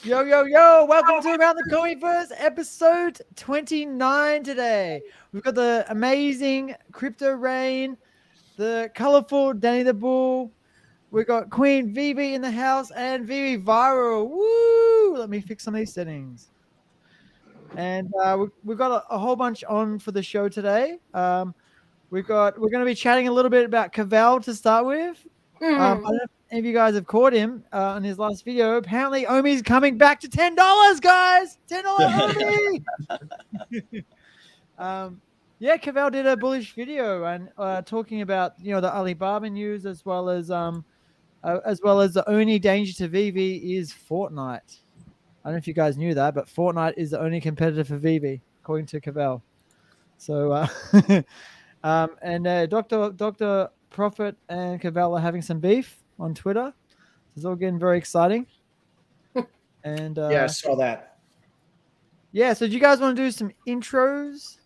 Yo, yo, yo, welcome to Around the Comiverse, episode 29 today. We've got the amazing Crypto Rain, the colorful Danny the Bull. We've got Queen VEVE in the house and VEVE Viral. Woo! Let me fix some of these settings. And we've got a whole bunch on for the show today. We're going to be chatting a little bit about Cavell to start with. I don't know if any of you guys have caught him on his last video. Apparently, Omi's coming back to $10, guys. $10 Omi. Yeah, Cavell did a bullish video and talking about the Alibaba news as well as the only danger to VV is Fortnite. I don't know if you guys knew that, but Fortnite is the only competitor for VV according to Cavell. So, and Dr. Prophet and Cavell are having some beef on Twitter. It's all getting very exciting. And yeah, I saw that. Yeah, so do you guys want to do some intros?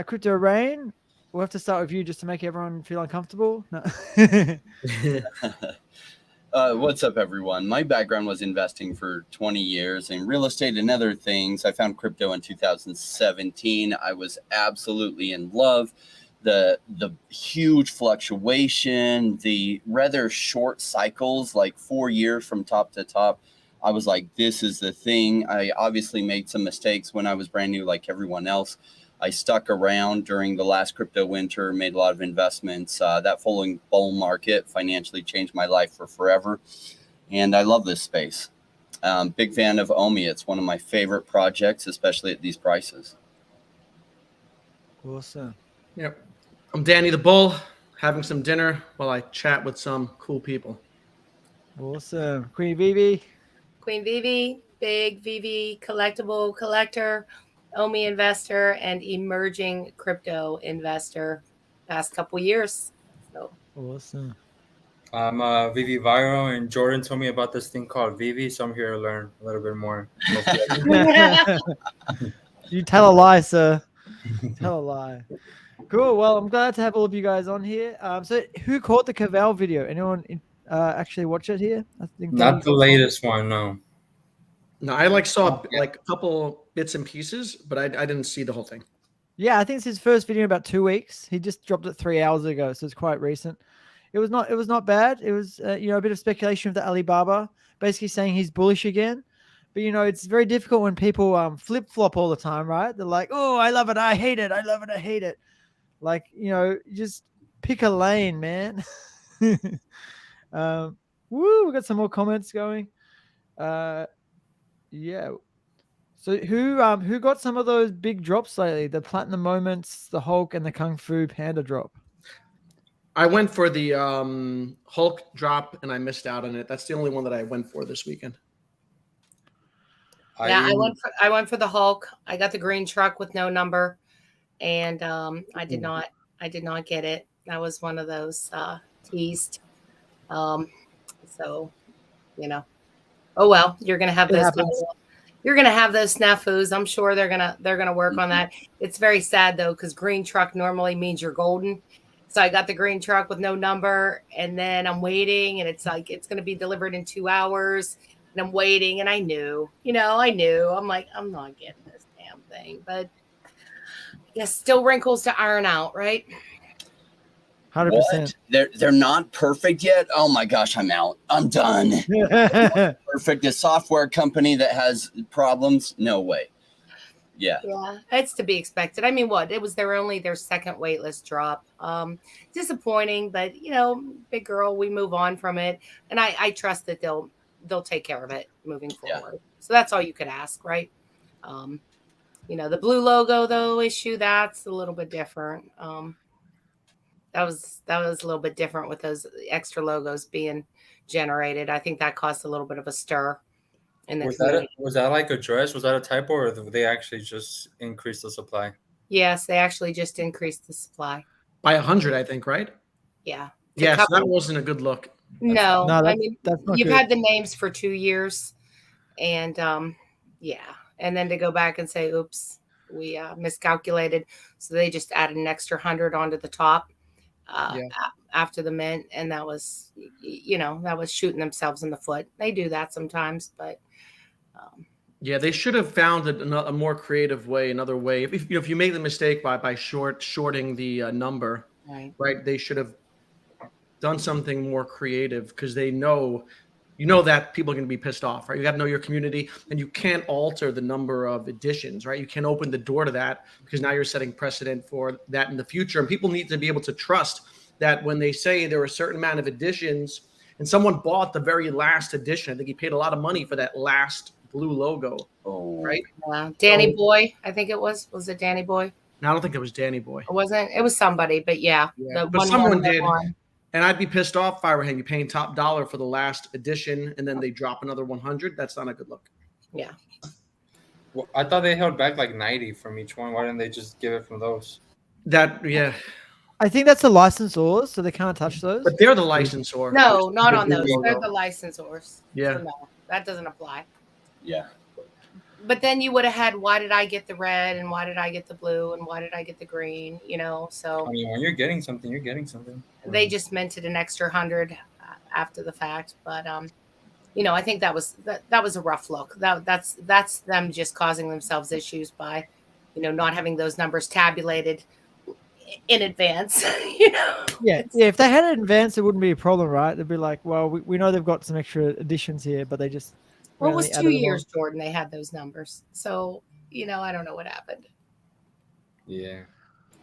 Crypto Rain, we'll have to start with you just to make everyone feel uncomfortable. No. What's up, everyone? My background was investing for 20 years in real estate and other things. I found crypto in 2017. I was absolutely in love. The huge fluctuation, the rather short cycles, like 4 years from top to top. I was like, this is the thing. I obviously made some mistakes when I was brand new, like everyone else. I stuck around during the last crypto winter, made a lot of investments. That following bull market financially changed my life for forever. And I love this space. Big fan of Omi. It's one of my favorite projects, especially at these prices. Awesome. Yep. I'm Danny the Bull, having some dinner while I chat with some cool people. Awesome. Queen VV. Queen VEVE, big VEVE collectible collector, Omi investor, and emerging crypto investor past couple years. So Awesome. I'm VV Viral, and Jordan told me about this thing called VV, so I'm here to learn a little bit more. You tell a lie, sir. Tell a lie. Cool. Well, I'm glad to have all of you guys on here. So, who caught the Cavell video? Anyone actually watch it here? I think Not the latest one, no. No, I saw a couple bits and pieces, but I didn't see the whole thing. Yeah, I think it's his first video in about 2 weeks. He just dropped it 3 hours ago, so it's quite recent. It was not bad. It was a bit of speculation of the Alibaba, basically saying he's bullish again. But it's very difficult when people flip flop all the time, right? They're like, oh, I love it, I hate it, I love it, I hate it. Like just pick a lane, man. Woo! We got some more comments going. Yeah. So who got some of those big drops lately? The Platinum Moments, the Hulk, and the Kung Fu Panda drop. I went for the Hulk drop, and I missed out on it. That's the only one that I went for this weekend. yeah, I went for the Hulk. I got the green truck with no number, and I did not get it. That was one of those teased. So, oh well, you're gonna have those. You're gonna have those snafus. I'm sure they're gonna work on that. It's very sad though, because green truck normally means you're golden. So I got the green truck with no number, and then I'm waiting, and it's like it's gonna be delivered in 2 hours, and I'm waiting, and I knew. I'm like, I'm not getting this damn thing, but I guess still wrinkles to iron out, right? 100%. They're not perfect yet. Oh my gosh, I'm out. I'm done. Perfect. A software company that has problems? No way. Yeah, it's to be expected. I mean, it was their second waitlist drop. Disappointing, but big girl, we move on from it, and I trust that they'll take care of it moving forward. So that's all you could ask, right? The blue logo though issue, that's a little bit different. That was a little bit different with those extra logos being generated. I think that caused a little bit of a stir. Was that like a dress? Was that a typo, or did they actually just increase the supply? Yes, they actually just increased the supply By 100, I think, right? Yeah. Yes, that wasn't a good look. No, I mean, that's not you've good. had the names for 2 years, and and then to go back and say, "Oops, we miscalculated," so they just added an extra 100 onto the top after the mint, and that was shooting themselves in the foot. They do that sometimes, but Yeah, they should have found a more creative way, another way. If you make the mistake by shorting the number, right? They should have done something more creative because they know, that people are going to be pissed off, right? You got to know your community, and you can't alter the number of editions, right? You can't open the door to that because now you're setting precedent for that in the future. And people need to be able to trust that when they say there are a certain amount of editions and someone bought the very last edition, I think he paid a lot of money for that last blue logo, right? Danny Boy, I think it was. Was it Danny Boy? No, I don't think it was Danny Boy. It wasn't. It was somebody, but yeah. But someone did. And I'd be pissed off if I were you paying top dollar for the last edition and then they drop another 100. That's not a good look. Yeah. Well, I thought they held back like 90 from each one. Why didn't they just give it from those? I think that's the licensors, so they can't touch those. But they're the licensor. No, not on those. They're the licensors. Yeah. So no, that doesn't apply. Yeah. But then you would have had, why did I get the red and why did I get the blue and why did I get the green? So I mean, when you're getting something, you're getting something. They just minted an extra 100 after the fact. But I think that was a rough look. That's them just causing themselves issues by, not having those numbers tabulated in advance. Yeah. If they had it in advance, it wouldn't be a problem, right? They'd be like, well, we know they've got some extra additions here, but they just. Well, it was 2 years, Jordan. They had those numbers, so I don't know what happened. Yeah.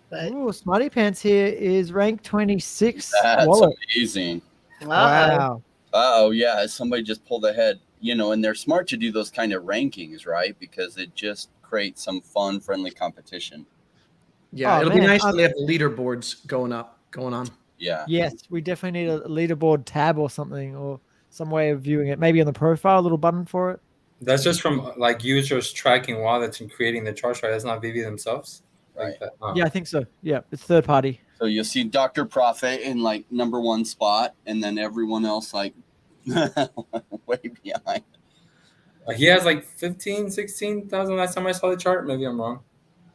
But Smarty Pants here is ranked 26. That's wallet. amazing. Wow. Oh yeah, somebody just pulled ahead. And they're smart to do those kind of rankings, right? Because it just creates some fun, friendly competition. Yeah, it'll be nice when they have the leaderboards going on. Yeah. Yes, we definitely need a leaderboard tab or something, or some way of viewing it. Maybe on the profile, a little button for it. That's just from like users tracking wallets and creating the charts, right? That's not VEVE themselves. Right. Like that. Oh. Yeah, I think so. Yeah, it's third party. So you'll see Dr. Profit in like number 1 spot, and then everyone else like way behind. He has like 15, 16,000 last time I saw the chart. Maybe I'm wrong.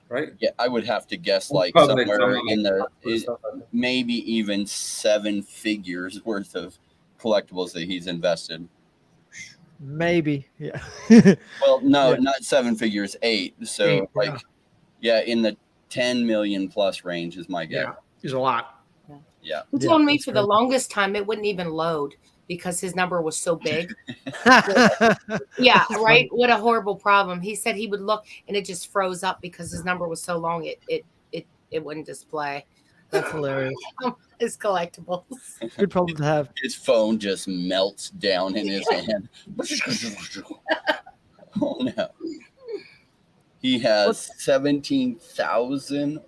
Right? Yeah, I would have to guess like Probably somewhere in the stuff like that. maybe even 7 figures worth of collectibles that he's invested. Maybe, yeah. Well, no, Yeah. not 7 figures, 8. So in the 10 million plus range is my guess. Yeah, there's a lot. Yeah. he told me for the longest time it wouldn't even load because his number was so big. Yeah, right. What a horrible problem. He said he would look and it just froze up because his number was so long it wouldn't display. That's hilarious. His collectibles. Good problem to have. His phone just melts down in his hand. Oh no. He has 17,000.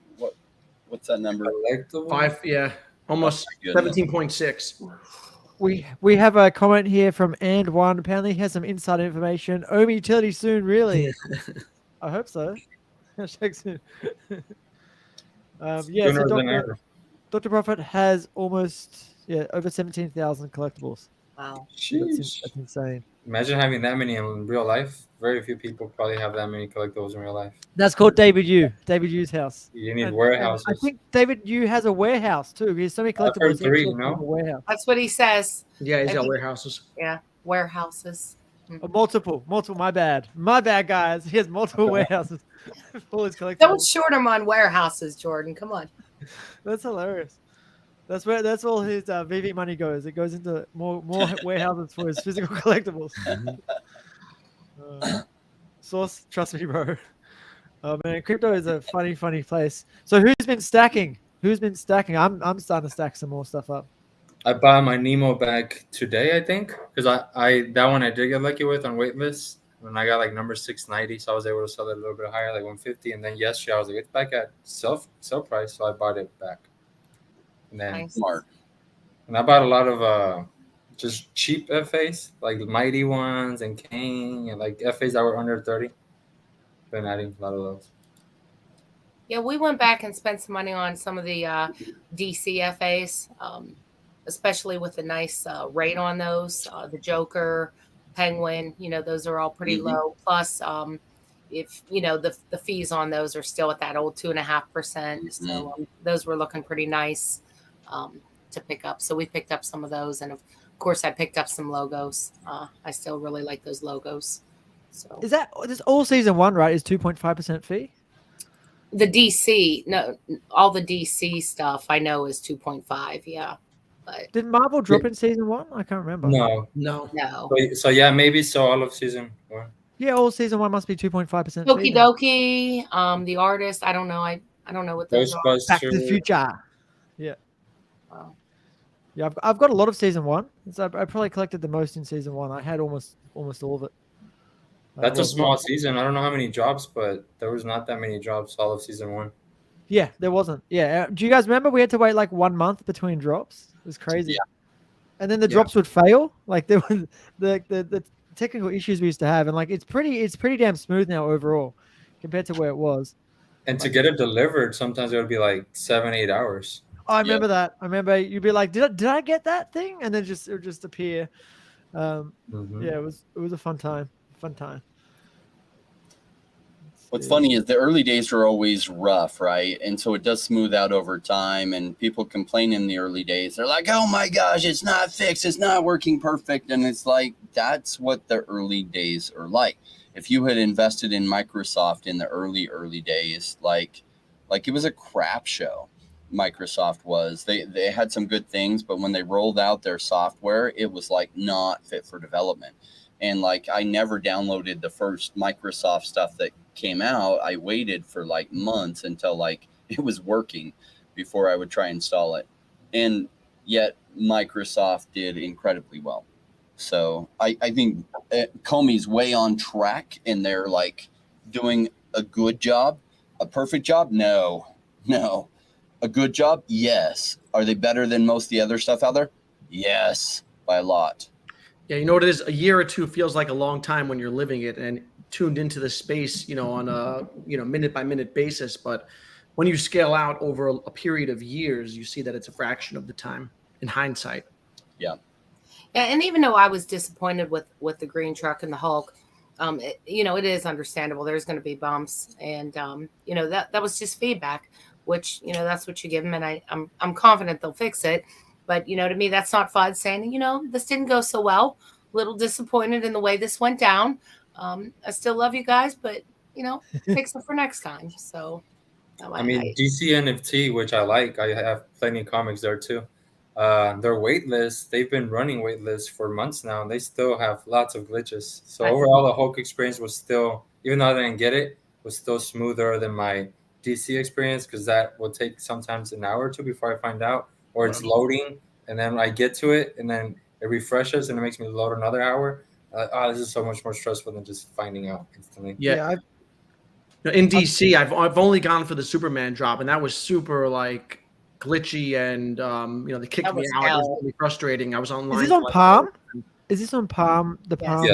What's that number? Collectible? 5, almost Oh, my goodness. 17.6. We have a comment here from And1. Apparently he has some inside information. Omi utility soon, really? I hope so. Hashtag soon. Sooner than ever. Dr. Profit has almost over 17,000 collectibles. Wow. Sheesh. That's insane. Imagine having that many in real life. Very few people probably have that many collectibles in real life. That's called David Yu. David Yu's house. You need And warehouses. I think David Yu has a warehouse too. He has so many I've collectibles. heard he 3, actually you know? has a warehouse. That's what he says. Yeah, he's I got think- warehouses. Yeah, warehouses. Multiple. My bad, guys. He has multiple warehouses. All his collectibles. Don't short him on warehouses, Jordan. Come on. That's hilarious. That's all his VV money goes. It goes into more warehouses for his physical collectibles. Source, trust me, bro. Oh man, crypto is a funny place. So who's been stacking? I'm starting to stack some more stuff up. I bought my Nemo bag today, I think, because I that one I did get lucky with on waitlist, and I got like number 690, so I was able to sell it a little bit higher, like 150. And then yesterday I was like, it's back at sell price, so I bought it back. And then Nice. Smart. and I bought a lot of just cheap FAs, like mighty ones and King, and like FAs that were under 30. Been adding a lot of those. Yeah, we went back and spent some money on some of the DCFAs, especially with a nice rate on those. The Joker, Penguin, those are all pretty low. Plus, if the fees on those are still at that old 2.5%, so those were looking pretty nice to pick up. So we picked up some of those, and of course, I picked up some logos. I still really like those logos. So Is that this all season 1, right? Is 2.5% fee? the DC, no, all the DC stuff I know is 2.5. Yeah, but Did Marvel drop in season 1? I can't remember. No. No. no. So yeah, maybe so all of season 1. Yeah, all season 1 must be 2.5% Okie fee. then. dokie. The artist, I don't know. I don't know what those are. Back to the Ghostbusters. Future. Yeah. Wow. Yeah, I've got a lot of season 1. So I probably collected the most in season 1. I had almost all of it. That's a Well, small season. I don't know how many drops, but there was not that many drops all of season 1. Yeah, there wasn't. Yeah. Do you guys remember we had to wait like 1 month between drops? It was crazy. Yeah. And then the drops would fail. Like there was the technical issues we used to have, and like it's pretty damn smooth now overall compared to where it was. And to get it delivered, sometimes it would be like 7-8 hours. Oh, I remember that. I remember you'd be like, did I get that thing? And then it would just appear. Yeah, it was a fun time. What's funny is the early days are always rough, right? And so it does smooth out over time, and people complain in the early days. They're like, oh my gosh, it's not fixed. It's not working perfect. And it's like, that's what the early days are like. If you had invested in Microsoft in the early days, like it was a crap show. Microsoft was. They had some good things, but when they rolled out their software, it was like not fit for development. And like I never downloaded the first Microsoft stuff that came out. I waited for like months until like it was working before I would try and install it. And yet Microsoft did incredibly well. So I think Comey's way on track, and they're like doing a good job. A perfect job? No. A good job? Yes. Are they better than most of the other stuff out there? Yes, by a lot. Yeah, you know what it is? A year or two feels like a long time when you're living it and tuned into the space, on a minute by minute basis. But when you scale out over a period of years, you see that it's a fraction of the time in hindsight. Yeah. Yeah, and even though I was disappointed with the green truck and the Hulk, it is understandable. There's going to be bumps, and that was just feedback, which that's what you give them, and I'm confident they'll fix it. But to me, that's not fun saying this didn't go so well. A little disappointed in the way this went down. I still love you guys, but fix it for next time. So, DC NFT, which I like. I have plenty of comics there too. Their wait list, they've been running wait lists for months now, and they still have lots of glitches. So overall, the Hulk experience was still, even though I didn't get it, was still smoother than my DC experience, because that will take sometimes an hour or two before I find out, or it's loading, and then I get to it, and then it refreshes, and it makes me load another hour. This is so much more stressful than just finding out instantly. Yeah. In DC, I've only gone for the Superman drop, and that was super like glitchy, and they kicked me out. It was really frustrating. I was online. Is this on Palm? Is this on Palm? The Palm?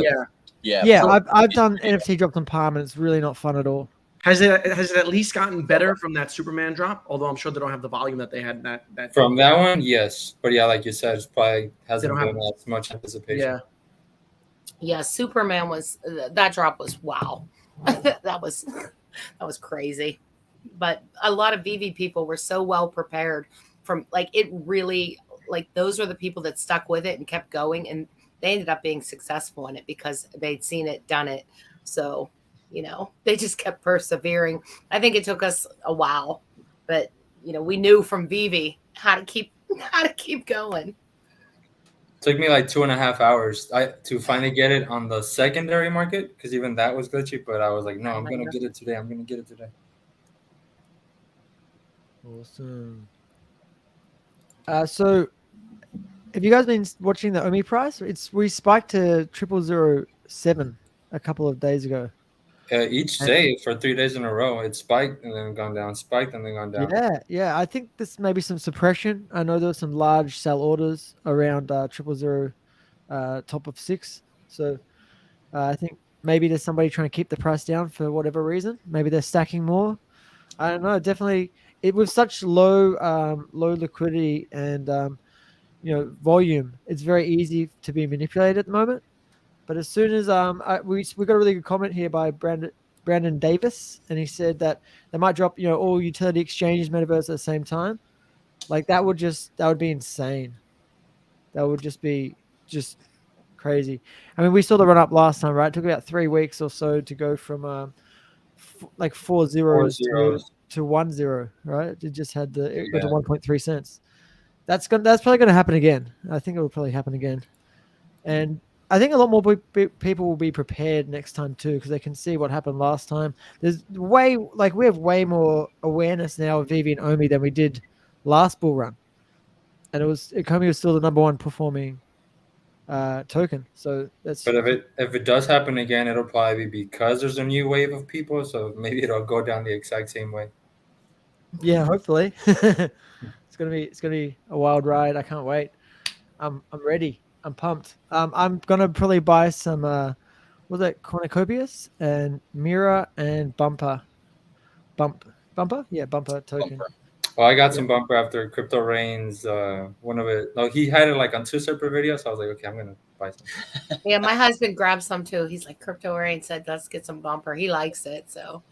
Yeah. So, I've done NFT drops on Palm, and it's really not fun at all. Has it at least gotten better from that Superman drop? Although I'm sure they don't have the volume that they had that from that one, yes. But yeah, like you said, it probably hasn't been as much anticipation. Yeah, Superman that drop was wow. that was crazy. But a lot of VEVE people were so well prepared from it really, those are the people that stuck with it and kept going, and they ended up being successful in it because they'd seen it, done it. So they just kept persevering. I think it took us a while, but we knew from VEVE how to keep going. It took me like 2.5 hours to finally get it on the secondary market, because even that was glitchy. But I was like, no, I'm gonna get it today. Awesome. So, have you guys been watching the OMI price? We spiked to 0007 a couple of days ago. Each day for 3 days in a row, it spiked and then gone down, spiked and then gone down. Yeah. I think this may be some suppression. I know there were some large sell orders around 000 top of 6. So I think maybe there's somebody trying to keep the price down for whatever reason. Maybe they're stacking more. I don't know. Definitely, with such low liquidity and volume, it's very easy to be manipulated at the moment. But as soon as we got a really good comment here by Brandon Davis, and he said that they might drop all utility exchanges metaverse at the same time. Like that would be insane. That would just be crazy. I mean, we saw the run up last time, right? It took about 3 weeks or so to go from like 4 zeros, to 1 0, right? It just had it got to 1.3 cents. That's probably going to happen again. I think it will probably happen again, and I think a lot more people will be prepared next time too, because they can see what happened last time. We have way more awareness now of VEVE and OMI than we did last bull run, and Ecomi was still the number one performing token. So that's. But if it does happen again, it'll probably be because there's a new wave of people. So maybe it'll go down the exact same way. Yeah, hopefully. It's gonna be a wild ride. I can't wait. I'm ready. I'm pumped. I'm gonna probably buy some was it Cornucopias and Mira and Bumper token. Bumper. Well, I got some bumper after Crypto Rain's one of it. No, he had it like on 2 separate videos. So I was like, okay, I'm gonna buy some. Yeah, my husband grabbed some too. He's like, Crypto Rain said, let's get some bumper. He likes it. So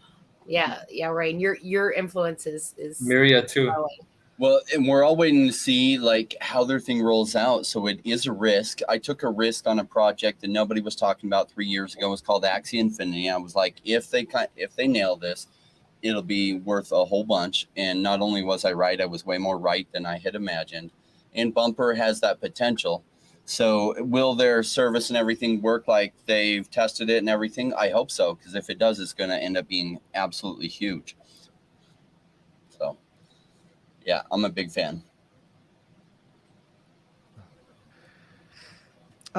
yeah, Rain, your influence is Miria too. growing. Well, and we're all waiting to see like how their thing rolls out. So it is a risk. I took a risk on a project that nobody was talking about 3 years ago. It was called Axie Infinity. I was like, if they nail this, it'll be worth a whole bunch. And not only was I right, I was way more right than I had imagined. And Bumper has that potential. So will their service and everything work like they've tested it and everything? I hope so, because if it does, it's going to end up being absolutely huge. So, yeah, I'm a big fan.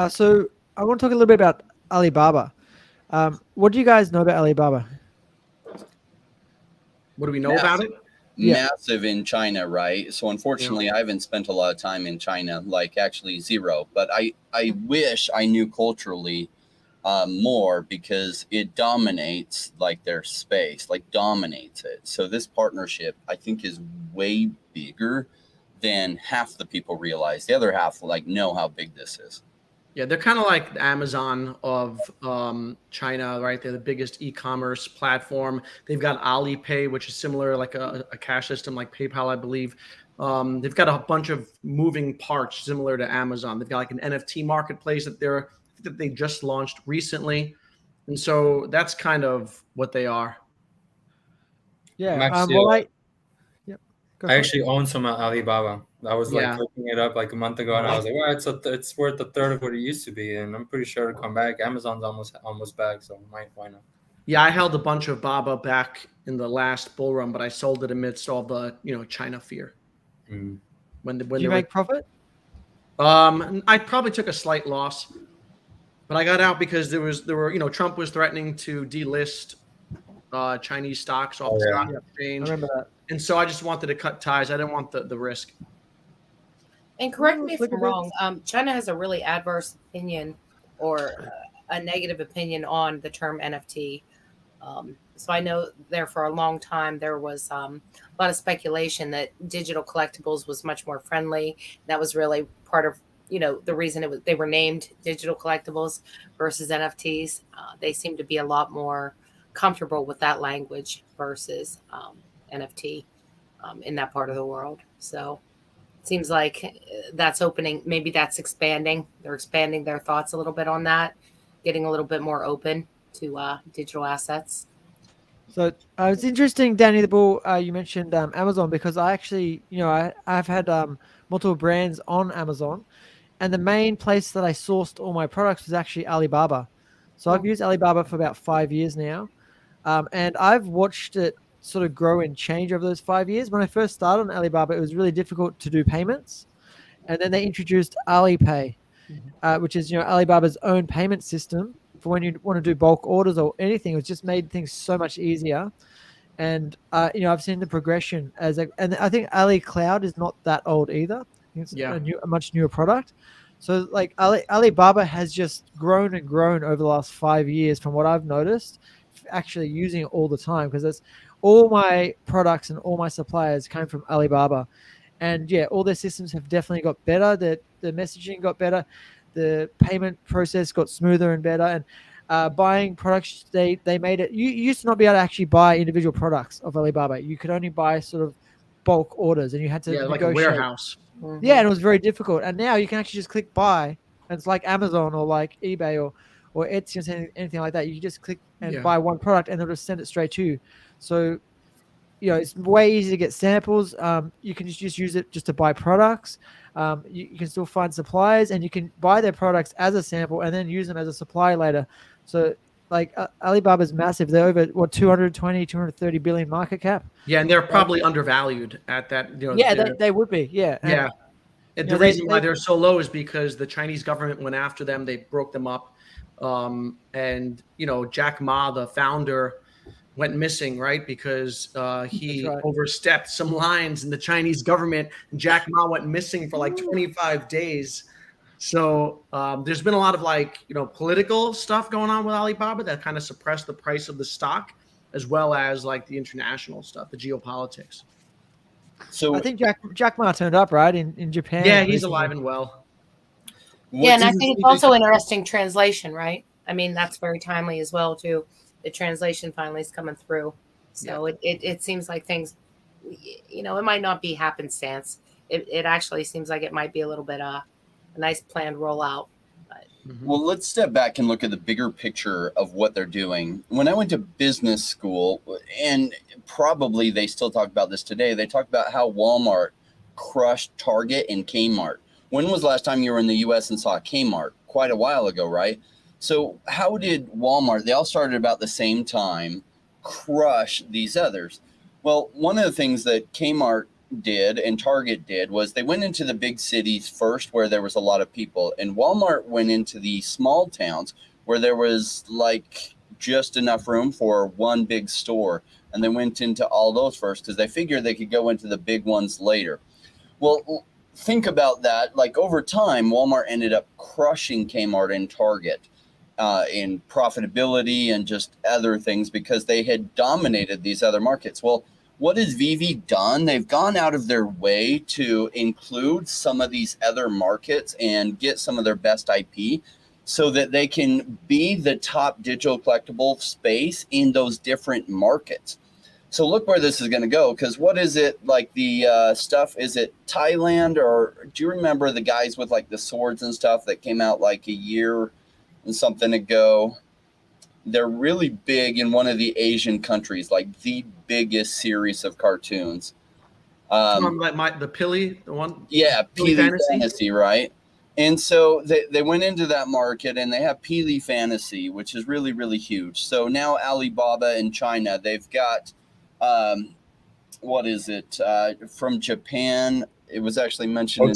So I want to talk a little bit about Alibaba. What do you guys know about Alibaba? What do we know about it? Massive in China, right? So unfortunately, I haven't spent a lot of time in China, like actually zero. But I wish I knew culturally more, because it dominates like their space, like dominates it. So this partnership, I think, is way bigger than half the people realize. The other half like know how big this is. Yeah, they're kind of like the Amazon of China, right? They're the biggest e-commerce platform. They've got Alipay, which is similar, like a cash system like PayPal, I believe. They've got a bunch of moving parts similar to Amazon. They've got like an NFT marketplace that they just launched recently. And so that's kind of what they are. Yeah. I actually own some Alibaba. I was like looking it up like a month ago, and I was like, well, it's worth a third of what it used to be, and I'm pretty sure it'll come back. Amazon's almost back, so why not? Yeah, I held a bunch of Baba back in the last bull run, but I sold it amidst all the China fear. Mm. When did you make profit? I probably took a slight loss, but I got out because there were Trump was threatening to delist Chinese stocks off the stock exchange. I remember that. And so I just wanted to cut ties. I didn't want the risk. And correct me if I'm wrong, China has a really adverse opinion or a negative opinion on the term NFT. So I know there for a long time there was a lot of speculation that digital collectibles was much more friendly. That was really part of the reason they were named digital collectibles versus NFTs. They seem to be a lot more comfortable with that language versus NFT in that part of the world. So it seems like that's opening. Maybe that's expanding. They're expanding their thoughts a little bit on that, getting a little bit more open to digital assets. So it's interesting, Danny the Bull, you mentioned Amazon, because I actually, I've had multiple brands on Amazon, and the main place that I sourced all my products was actually Alibaba. So I've used Alibaba for about 5 years now, and I've watched it sort of grow and change over those 5 years. When I first started on Alibaba, it was really difficult to do payments, and then they introduced Alipay, which is Alibaba's own payment system for when you want to do bulk orders or anything. It just made things so much easier. And I've seen the progression and I think Ali Cloud is not that old either. It's a much newer product. So like Alibaba has just grown and grown over the last 5 years, from what I've noticed, actually using it all the time, because it's all my products and all my suppliers came from Alibaba. And all their systems have definitely got better. The messaging got better. The payment process got smoother and better. And buying products, they made it. You used to not be able to actually buy individual products of Alibaba. You could only buy sort of bulk orders, and you had to negotiate. Like a warehouse. Yeah, and it was very difficult. And now you can actually just click buy And it's like Amazon or like eBay or Etsy or anything like that. You just click and Yeah. buy one product, and they'll just send it straight to you. So it's way easy to get samples. You can just use it just to buy products. You can still find suppliers, and you can buy their products as a sample and then use them as a supply later. So like Alibaba's massive. They're over 220, 230 billion market cap. Yeah, and they're probably undervalued at that. Yeah, they would be. Yeah. Yeah. And, the reason why they're so low is because the Chinese government went after them. They broke them up. And Jack Ma, the founder, went missing, right? Because he overstepped some lines in the Chinese government. And Jack Ma went missing for like 25 days. So there's been a lot of political stuff going on with Alibaba that kind of suppressed the price of the stock, as well as like the international stuff, the geopolitics. So I think Jack Ma turned up, right, in Japan. Yeah, he's alive and well. Yeah, and I think it's also interesting translation, right? I mean, that's very timely as well, too. The translation finally is coming through. So it seems like things, it might not be happenstance. It actually seems like it might be a little bit a nice planned rollout. Well, let's step back and look at the bigger picture of what they're doing. When I went to business school, and probably they still talk about this today, they talk about how Walmart crushed Target and Kmart. When was the last time you were in the U.S. and saw Kmart? Quite a while ago, right? So how did Walmart, they all started about the same time, crush these others? Well, one of the things that Kmart did and Target did was they went into the big cities first where there was a lot of people, and Walmart went into the small towns where there was like just enough room for one big store, and they went into all those first because they figured they could go into the big ones later. Well, think about that. Like over time, Walmart ended up crushing Kmart and Target in profitability and just other things because they had dominated these other markets. Well, what has VEVE done? They've gone out of their way to include some of these other markets and get some of their best IP so that they can be the top digital collectible space in those different markets. So look where this is going to go, because what is it like the stuff? Is it Thailand, or do you remember the guys with like the swords and stuff that came out like a year and something ago? They're really big in one of the Asian countries, like the biggest series of cartoons. The Pili, the one? Yeah, Pili Fantasy, right? And so they went into that market and they have Pili Fantasy, which is really, really huge. So now Alibaba in China, they've got, what is it? From Japan, it was actually mentioned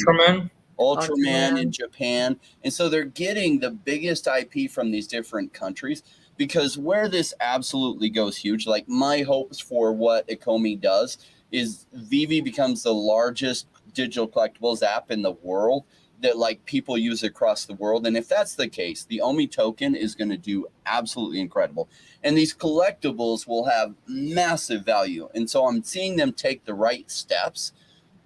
Ultraman in Japan. And so they're getting the biggest IP from these different countries. Because where this absolutely goes huge, like my hopes for what Ecomi does is VEVE becomes the largest digital collectibles app in the world that like people use across the world. And if that's the case, the OMI token is going to do absolutely incredible. And these collectibles will have massive value. And so I'm seeing them take the right steps.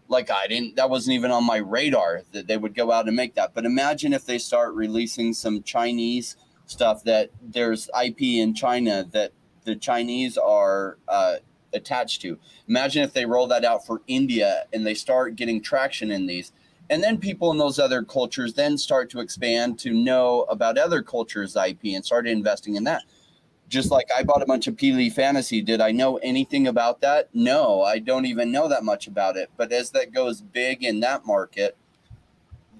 Like that wasn't even on my radar that they would go out and make that. But imagine if they start releasing some Chinese stuff that there's IP in China that the Chinese are attached to. Imagine if they roll that out for India and they start getting traction in these. And then people in those other cultures then start to expand to know about other cultures' IP and started investing in that. Just like I bought a bunch of Pili Fantasy. Did I know anything about that? No, I don't even know that much about it. But as that goes big in that market,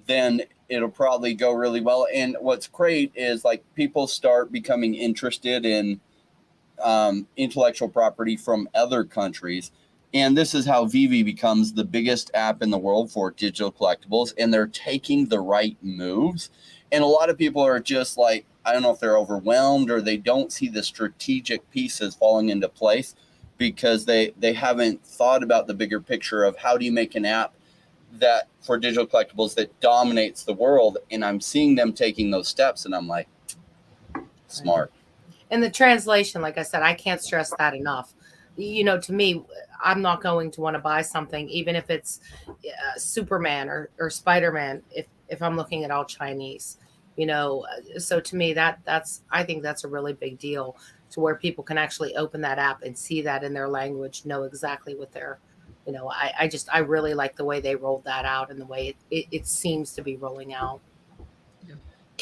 then it'll probably go really well. And what's great is like people start becoming interested in intellectual property from other countries. And this is how VEVE becomes the biggest app in the world for digital collectibles. And they're taking the right moves. And a lot of people are just like, I don't know if they're overwhelmed or they don't see the strategic pieces falling into place because they haven't thought about the bigger picture of how do you make an app that for digital collectibles that dominates the world. And I'm seeing them taking those steps and I'm like, smart. And the translation, like I said, I can't stress that enough. To me, I'm not going to want to buy something, even if it's Superman or Spider-Man, if I'm looking at all Chinese, so to me, I think that's a really big deal to where people can actually open that app and see that in their language, know exactly what they're, I really like the way they rolled that out and the way it seems to be rolling out.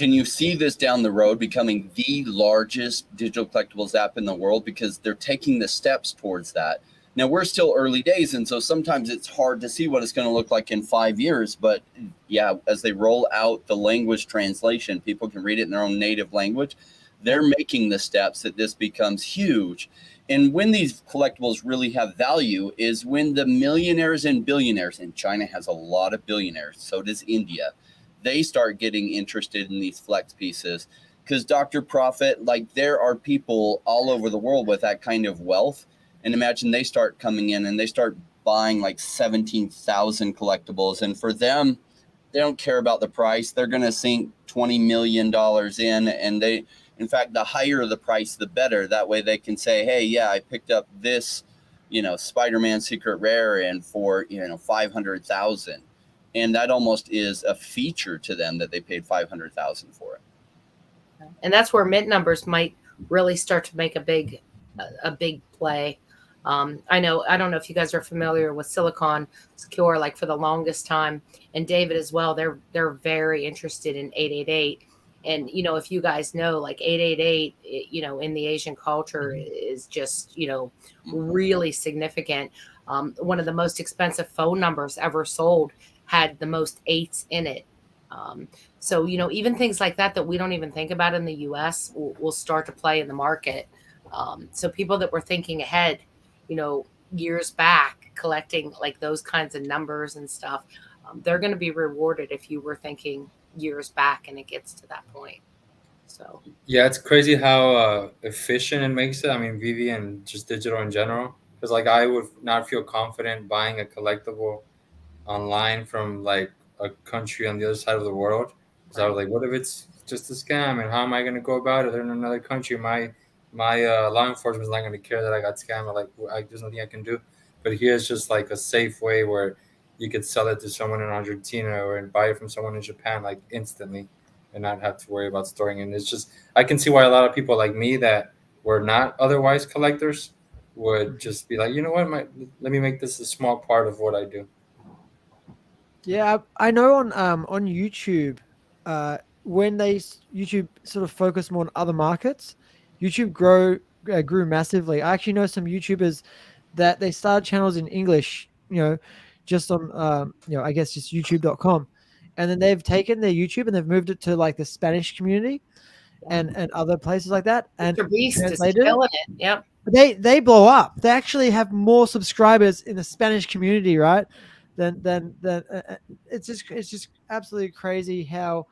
can you see this down the road becoming the largest digital collectibles app in the world? Because they're taking the steps towards that. Now, we're still early days, and so sometimes it's hard to see what it's going to look like in 5 years. But yeah, as they roll out the language translation, people can read it in their own native language. They're making the steps that this becomes huge. And when these collectibles really have value is when the millionaires and billionaires, and China has a lot of billionaires, so does India, they start getting interested in these flex pieces. Because Dr. Profit, like, there are people all over the world with that kind of wealth. And imagine they start coming in and they start buying like 17,000 collectibles. And for them, they don't care about the price. They're going to sink $20 million in. And they, in fact, the higher the price, the better. That way they can say, hey, yeah, I picked up this, Spider-Man Secret Rare and for, 500,000. And that almost is a feature to them that they paid 500,000 for it. And that's where mint numbers might really start to make a big play. I don't know if you guys are familiar with Silicon Secure, like for the longest time, and David as well. They're very interested in 888. And, if you guys know, like 888, in the Asian culture is just, really significant. One of the most expensive phone numbers ever sold had the most 8s in it. So, even things like that we don't even think about in the US will start to play in the market. So people that were thinking ahead, years back, collecting like those kinds of numbers and stuff, they're going to be rewarded if you were thinking years back and it gets to that point. So yeah, it's crazy how efficient it makes it. I mean, VEVE and just digital in general, because like I would not feel confident buying a collectible online from like a country on the other side of the world. Because I was like, what if it's just a scam, and how am I going to go about it? They're in another country. My law enforcement is not going to care that I got scammed. Or like, there's nothing I can do. But here's just like a safe way where you could sell it to someone in Argentina or buy it from someone in Japan like instantly, and not have to worry about storing it. And it's just, I can see why a lot of people like me that were not otherwise collectors would just be like, you know what, let me make this a small part of what I do. Yeah, I know on YouTube, when YouTube sort of focus more on other markets, YouTube grew massively. I actually know some YouTubers that they started channels in English, just on I guess just YouTube.com, and then they've taken their YouTube and they've moved it to like the Spanish community and other places like that, and Mr. Beast is translated killing it. Yep. They blow up. They actually have more subscribers in the Spanish community, right? Than it's just absolutely crazy how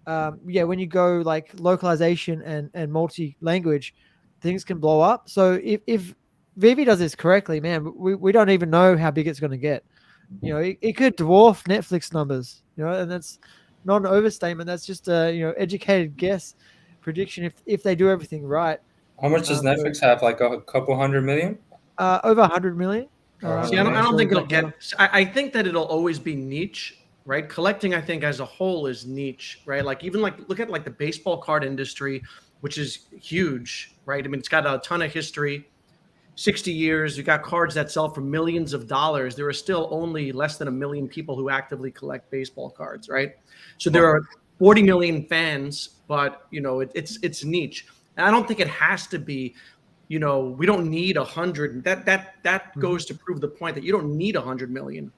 when you go like localization and multi-language, things can blow up. So if VEVE does this correctly, man, we don't even know how big it's going to get. It could dwarf Netflix numbers, and that's not an overstatement. That's just a educated guess prediction if they do everything right. How much does Netflix have? Like a couple 100 million? Over 100 million. See, I don't think it'll get. I think that it'll always be niche, right? Collecting, I think, as a whole is niche, right? Like even look at like the baseball card industry, which is huge, right? I mean, it's got a ton of history. 60 years, you got cards that sell for millions of dollars. There are still only less than 1 million people who actively collect baseball cards, right? So there are 40 million fans, but it's niche. And I don't think it has to be. We don't need 100. That goes to prove the point that you don't need 100 million,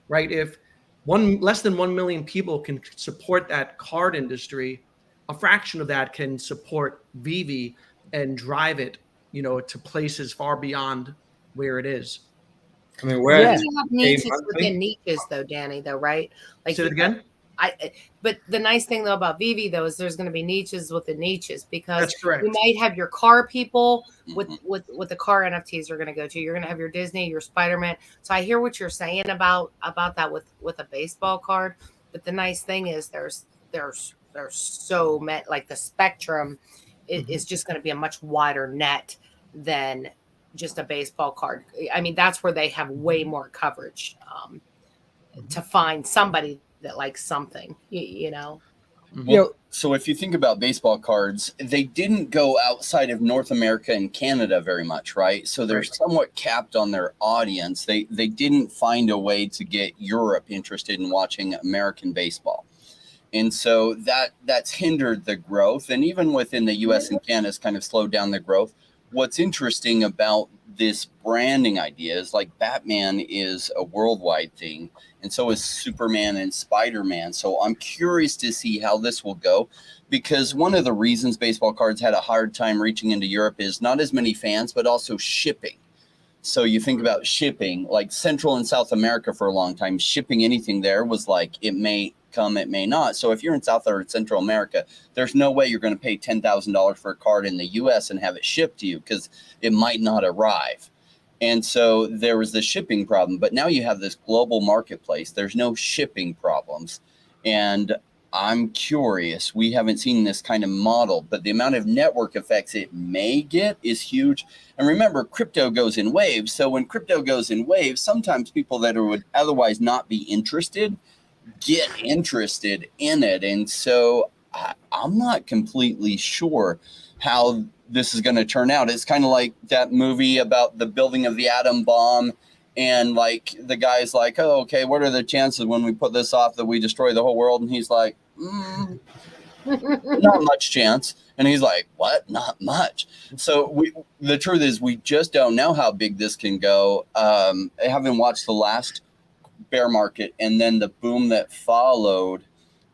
right? If less than 1 million people can support that card industry, a fraction of that can support VEVE and drive it, to places far beyond where it is. I mean, where you have niches within niches, though, Danny. Though, right? Like, say it again. But the nice thing though about VEVE though is there's going to be niches within niches, because That's correct. You might have your car people with the car NFTs are going to go to. You're going to have your Disney, your Spider-Man. So I hear what you're saying about that with a baseball card. But the nice thing is there's so many, like the spectrum is just going to be a much wider net than just a baseball card. I mean, that's where they have way more coverage to find somebody that likes something, Well, so if you think about baseball cards, they didn't go outside of North America and Canada very much, right? So they're somewhat capped on their audience. They didn't find a way to get Europe interested in watching American baseball. And so that's hindered the growth. And even within the US and Canada, it's kind of slowed down the growth. What's interesting about this branding idea is like Batman is a worldwide thing, and so is Superman and Spider-Man. So I'm curious to see how this will go, because one of the reasons baseball cards had a hard time reaching into Europe is not as many fans, but also shipping. So you think about shipping, like Central and South America for a long time, shipping anything there was like, it may come, it may not. So if you're in South or Central America, there's no way you're going to pay $10,000 for a card in the US and have it shipped to you, because it might not arrive. And so there was the shipping problem, but now you have this global marketplace. There's no shipping problems. And I'm curious, we haven't seen this kind of model, but the amount of network effects it may get is huge. And remember, crypto goes in waves. So when crypto goes in waves, sometimes people that would otherwise not be interested get interested in it. And so I'm not completely sure how this is going to turn out. It's kind of like that movie about the building of the atom bomb. And like the guy's like, oh, okay, what are the chances when we put this off that we destroy the whole world? And he's like, not much chance. And he's like, what? Not much. So the truth is, we just don't know how big this can go. I haven't watched the last bear market and then the boom that followed,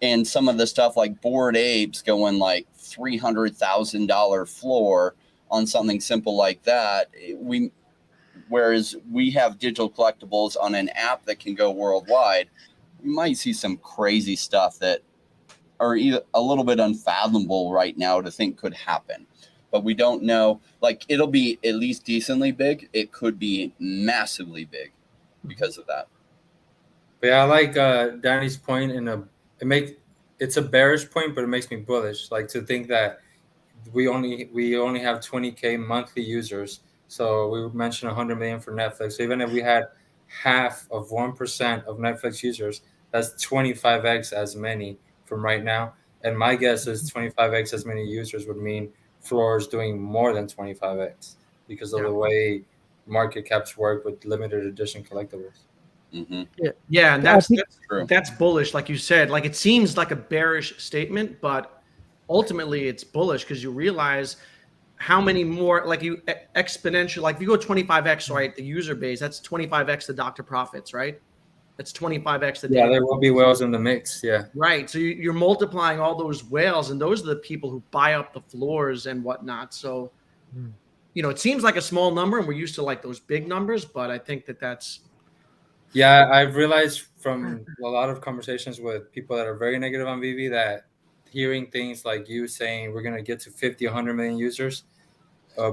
and some of the stuff like Bored Apes going like $300,000 floor on something simple like that. Whereas we have digital collectibles on an app that can go worldwide, we might see some crazy stuff that are a little bit unfathomable right now to think could happen. But we don't know. Like, it'll be at least decently big. It could be massively big because of that. But yeah, I like Danny's point. It's a bearish point, but it makes me bullish. Like, to think that we only have 20K monthly users. So we mentioned 100 million for Netflix. So even if we had half of 1% of Netflix users, that's 25x as many from right now. And my guess is 25x as many users would mean Floor is doing more than 25x because of the way market caps work with limited edition collectibles. Mm-hmm. Yeah, and that's bullish, like you said. Like, it seems like a bearish statement, but ultimately it's bullish because you realize how many more, like, you exponential, like if you go 25x, right, the user base, that's 25x the Dr. Profits, right? That's 25x the there will be whales in the mix. Yeah, right. So you're multiplying all those whales, and those are the people who buy up the floors and whatnot. So it seems like a small number, and we're used to like those big numbers, but I think that's I've realized from a lot of conversations with people that are very negative on VEVE that hearing things like you saying we're going to get to 50, 100 million users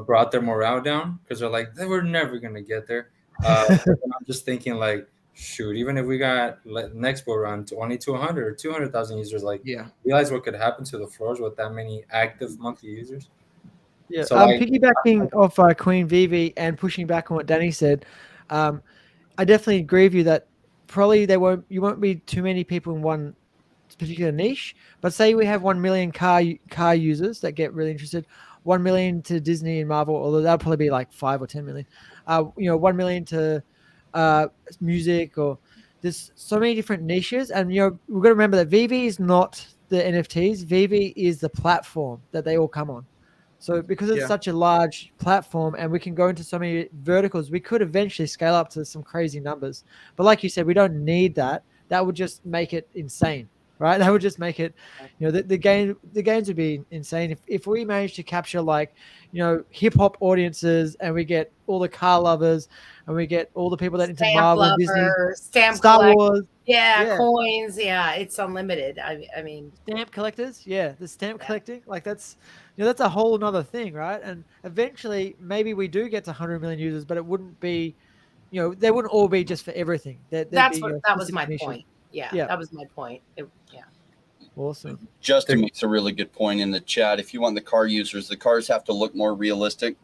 brought their morale down, because they're like, we're never going to get there. I'm just thinking, like, shoot, even if we got next bull run 20 to 100 or 200,000 users, like, realize what could happen to the floors with that many active monthly users. Yeah, so piggybacking off Queen VEVE and pushing back on what Danny said, I definitely agree with you that probably you won't be too many people in one particular niche. But say we have 1 million car users that get really interested, 1 million to Disney and Marvel, although that'll probably be like 5 or 10 million. 1 million to music, or there's so many different niches. And we've got to remember that VEVE is not the NFTs. VEVE is the platform that they all come on. So because it's such a large platform and we can go into so many verticals, we could eventually scale up to some crazy numbers. But like you said, we don't need that. That would just make it insane, right? That would just make it, the games would be insane. If we manage to capture, like, hip hop audiences, and we get all the car lovers, and we get all the people that into Marvel, Disney, Star Wars. Coins. Yeah, it's unlimited. I mean, stamp collectors. Yeah, the stamp collecting. Like, that's that's a whole nother thing, right? And eventually, maybe we do get to 100 million users, but it wouldn't be, they wouldn't all be just for everything. That was my point. Yeah, that was my point. Awesome. Justin makes a really good point in the chat. If you want the car users, the cars have to look more realistic.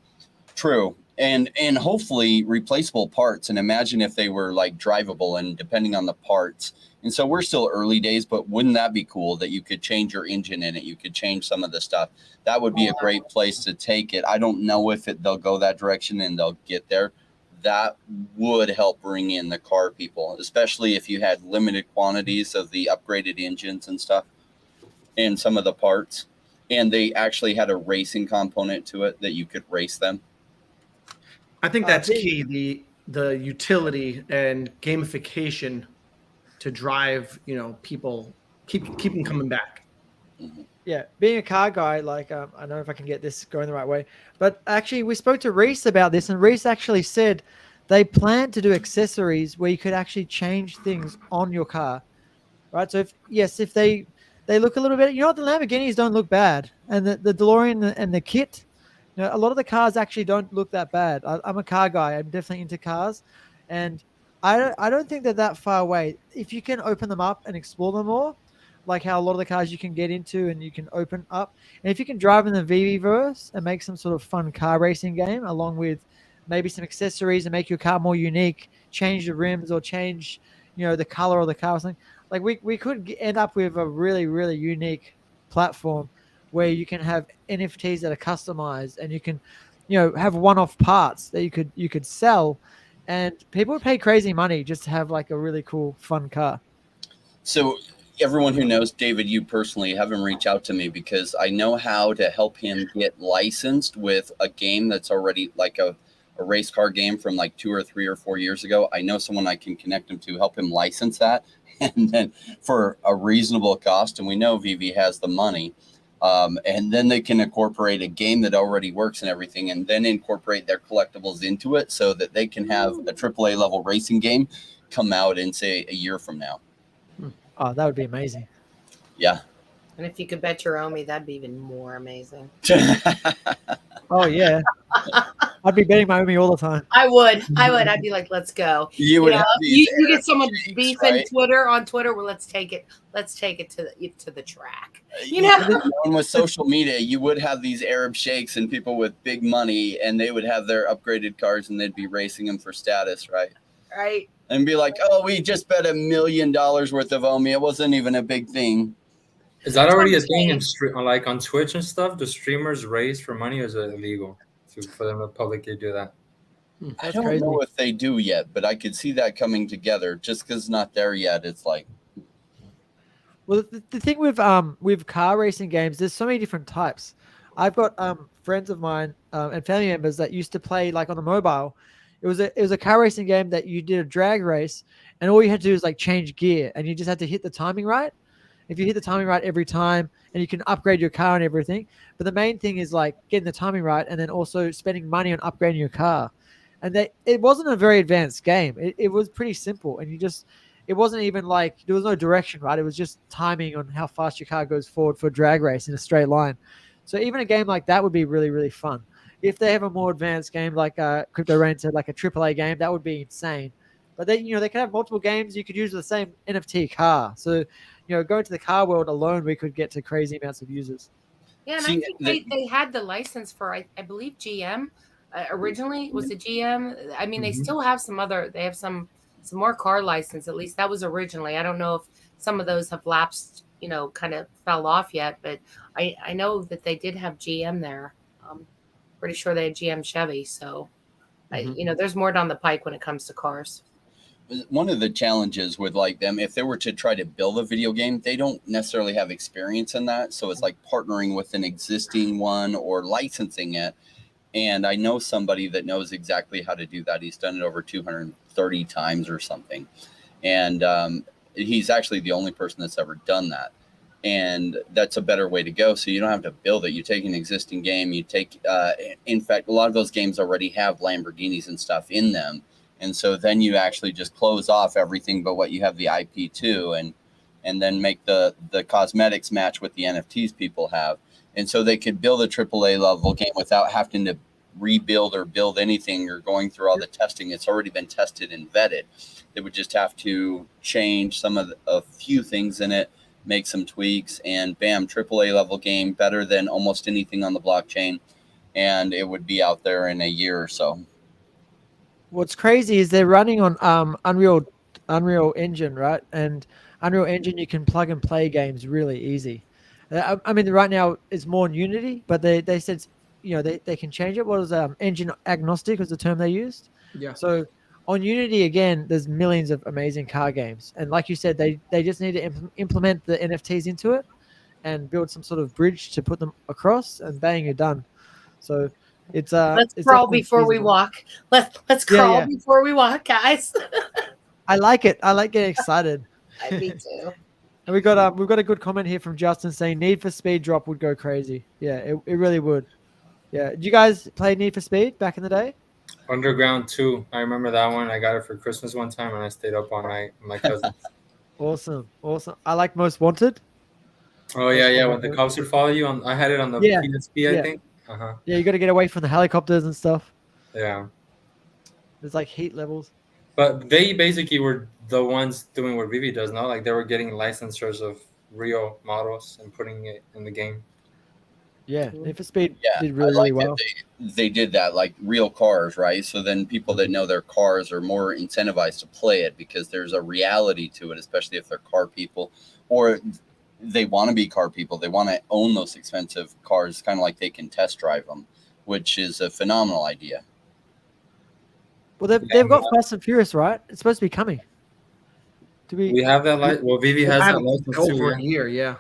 True. And hopefully replaceable parts. And imagine if they were like drivable and depending on the parts. And so we're still early days, but wouldn't that be cool that you could change your engine in it? You could change some of the stuff. That would be a great place to take it. I don't know if they'll go that direction and they'll get there. That would help bring in the car people, especially if you had limited quantities of the upgraded engines and stuff. in some of the parts, and they actually had a racing component to it that you could race them. I think that's key. The utility and gamification to drive, people keep them coming back. Yeah, being a car guy, like I don't know if I can get this going the right way, but actually we spoke to Reese about this, and Reese actually said they plan to do accessories where you could actually change things on your car, right? So if they look a little bit, the Lamborghinis don't look bad, and the DeLorean and the kit, a lot of the cars actually don't look that bad. I'm a car guy. I'm definitely into cars, and I don't think they're that far away. If you can open them up and explore them more, like how a lot of the cars you can get into and you can open up, and if you can drive in the VEVE-verse and make some sort of fun car racing game along with maybe some accessories and make your car more unique, change the rims or change, the color of the car or something, like we could end up with a really, really unique platform where you can have NFTs that are customized, and you can, have one-off parts that you could sell, and people would pay crazy money just to have like a really cool, fun car. So everyone who knows David, you personally, have him reach out to me, because I know how to help him get licensed with a game that's already like a race car game from like 2 or 3 or 4 years ago. I know someone I can connect him to help him license that, and then for a reasonable cost. And we know VEVE has the money. And then they can incorporate a game that already works and everything, and then incorporate their collectibles into it so that they can have a AAA level racing game come out in, say, a year from now. Oh, that would be amazing. Yeah. And if you could bet your Omi, that'd be even more amazing. Oh, yeah. I'd be betting my Omi all the time. I would. I'd be like, let's go. You would have these you get someone shakes, beefing right? on Twitter. Well, let's take it to the track. And with social media, you would have these Arab sheikhs and people with big money, and they would have their upgraded cars, and they'd be racing them for status, right? Right. And be like, oh, we just bet $1 million worth of Omi. It wasn't even a big thing. Is that already a thing like on Twitch and stuff? Do streamers raise for money, or is it illegal for them to publicly do that? I don't know if they do yet, but I could see that coming together. Just because it's not there yet, it's like. Well, the thing with car racing games, there's so many different types. I've got friends of mine and family members that used to play like on the mobile. It was a car racing game that you did a drag race, and all you had to do is like change gear, and you just had to hit the timing right. If you hit the timing right every time, and you can upgrade your car and everything. But the main thing is like getting the timing right, and then also spending money on upgrading your car. And it wasn't a very advanced game. It was pretty simple, and it wasn't even like there was no direction, right? It was just timing on how fast your car goes forward for a drag race in a straight line. So even a game like that would be really, really fun. If they have a more advanced game like Crypto Rain said, like a AAA game, that would be insane. But they could have multiple games you could use the same NFT car. So, going to the car world alone, we could get to crazy amounts of users. Yeah, and I think they had the license for I believe GM. Originally was it GM? I mean, they still have they have some more car license. At least that was originally. I don't know if some of those have lapsed, kind of fell off yet. But I know that they did have GM there. Pretty sure they had GM Chevy. So, there's more down the pike when it comes to cars. One of the challenges with like them, if they were to try to build a video game, they don't necessarily have experience in that. So it's like partnering with an existing one or licensing it. And I know somebody that knows exactly how to do that. He's done it over 230 times or something. And he's actually the only person that's ever done that. And that's a better way to go. So you don't have to build it. You take an existing game. You take, in fact, a lot of those games already have Lamborghinis and stuff in them. And so then you actually just close off everything but what you have the IP to, and then make the cosmetics match what the NFTs people have. And so they could build a AAA level game without having to rebuild or build anything or going through all the testing. It's already been tested and vetted. They would just have to change a few things in it, make some tweaks, and bam, AAA level game, better than almost anything on the blockchain. And it would be out there in a year or so. What's crazy is they're running on Unreal Engine, right? And Unreal Engine, you can plug and play games really easy. I mean, right now it's more in Unity, but they said, they can change it. What was engine agnostic was the term they used? Yeah. So on Unity, again, there's millions of amazing car games. And like you said, they just need to implement the NFTs into it. and build some sort of bridge to put them across, and bang, you're done. So it's Let's it's crawl definitely before we feasible. walk. Let's crawl before we walk, guys. I like it. I like getting excited. Me too. And we've got a good comment here from Justin saying Need for Speed drop would go crazy. Yeah, it really would. Yeah. Did you guys play Need for Speed back in the day? Underground 2. I remember that one. I got it for Christmas one time, and I stayed up all night with my cousin. Awesome. I like Most Wanted. Oh yeah. When the cops would follow you I had it on the PSP, I think. Yeah, you got to get away from the helicopters and stuff. Yeah. There's like heat levels. But they basically were the ones doing what VEVE does now. Like they were getting licensors of real models and putting it in the game. Yeah, Need for Speed Yeah, did really, I like really well. that they did that, like real cars, right? So then people that know their cars are more incentivized to play it because there's a reality to it, especially if they're car people or they want to be car people. They want to own those expensive cars, kind of like they can test drive them, which is a phenomenal idea. Well, they've got Fast and Furious, right? It's supposed to be coming. We have that well, VEVE has that license over too. a year, yeah.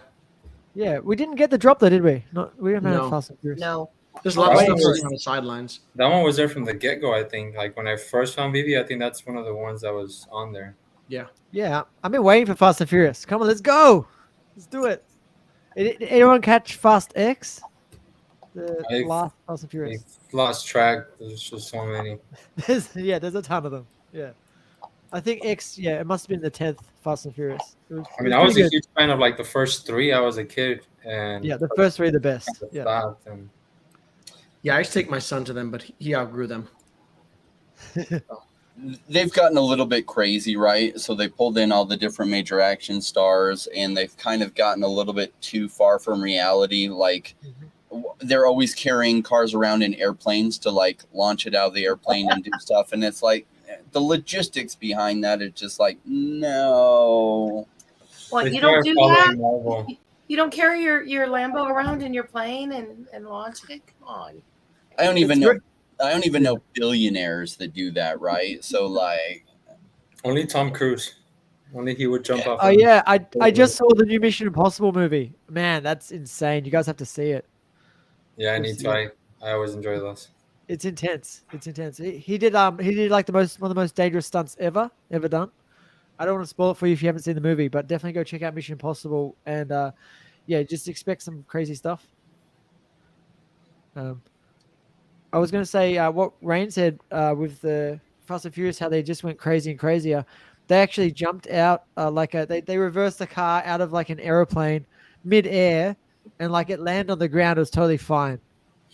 Yeah, we didn't get the drop though, did we? We didn't have Fast and Furious. No. There's a lot of stuff sitting on the sidelines. That one was there from the get-go, I think. Like when I first found VEVE, I think that's one of the ones that was on there. Yeah, I've been waiting for Fast and Furious. Come on, let's go. Let's do it. Anyone catch Fast X? The last Fast and Furious. I've lost track. There's just so many. There's a ton of them. Yeah. I think X, it must have been the 10th Fast and Furious. I was a huge fan of like the first 3. I was a kid, and the first 3 are the best. Yeah, I used to take my son to them, but he outgrew them. They've gotten a little bit crazy, right? So they pulled in all the different major action stars, and they've kind of gotten a little bit too far from reality. Like they're always carrying cars around in airplanes to like launch it out of the airplane and do stuff, and it's like the logistics behind that are just like no. Well, you don't do that. You don't carry your Lambo around in your plane and launch it. Come on. I don't even know billionaires that do that, right? So like only Tom Cruise. Only he would jump off. Oh yeah, I just saw the new Mission Impossible movie. Man, that's insane. You guys have to see it. Yeah, I need to. I always enjoy those. It's intense. It's intense. He did like one of the most dangerous stunts ever done. I don't want to spoil it for you if you haven't seen the movie, but definitely go check out Mission Impossible and just expect some crazy stuff. I was going to say what Rain said with the Fast and Furious, how they just went crazy and crazier. They actually jumped out they reversed the car out of like an aeroplane mid-air, and like it landed on the ground. It was totally fine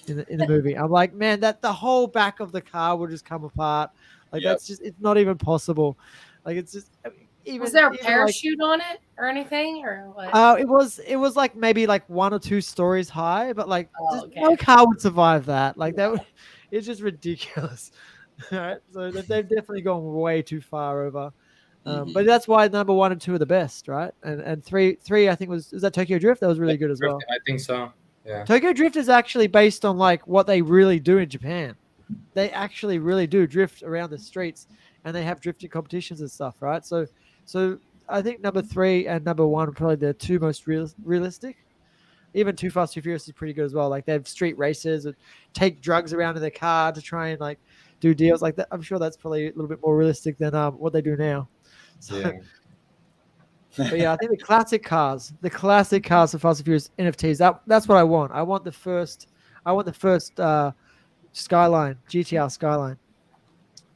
in the movie. I'm like, man, that the whole back of the car would just come apart. Like that's just, it's not even possible. Like it's just. Was there a parachute on it or anything, or what? It was like maybe like 1 or 2 stories high, but like no car would survive that. Like that, it's just ridiculous. All right, so they've definitely gone way too far over. But that's why number 1 and 2 are the best, right? And three I think was that Tokyo Drift. That was really good as well. I think so. Yeah. Tokyo Drift is actually based on like what they really do in Japan. They actually really do drift around the streets, and they have drifting competitions and stuff, right? So I think number 3 and number 1 are probably the 2 most realistic. Even Too Fast, Too Furious is pretty good as well. Like they have street races and take drugs around in their car to try and like do deals like that. I'm sure that's probably a little bit more realistic than what they do now. So, but yeah, I think the classic cars of Fast and Furious NFTs. That's what I want. I want the first Skyline, GTR Skyline.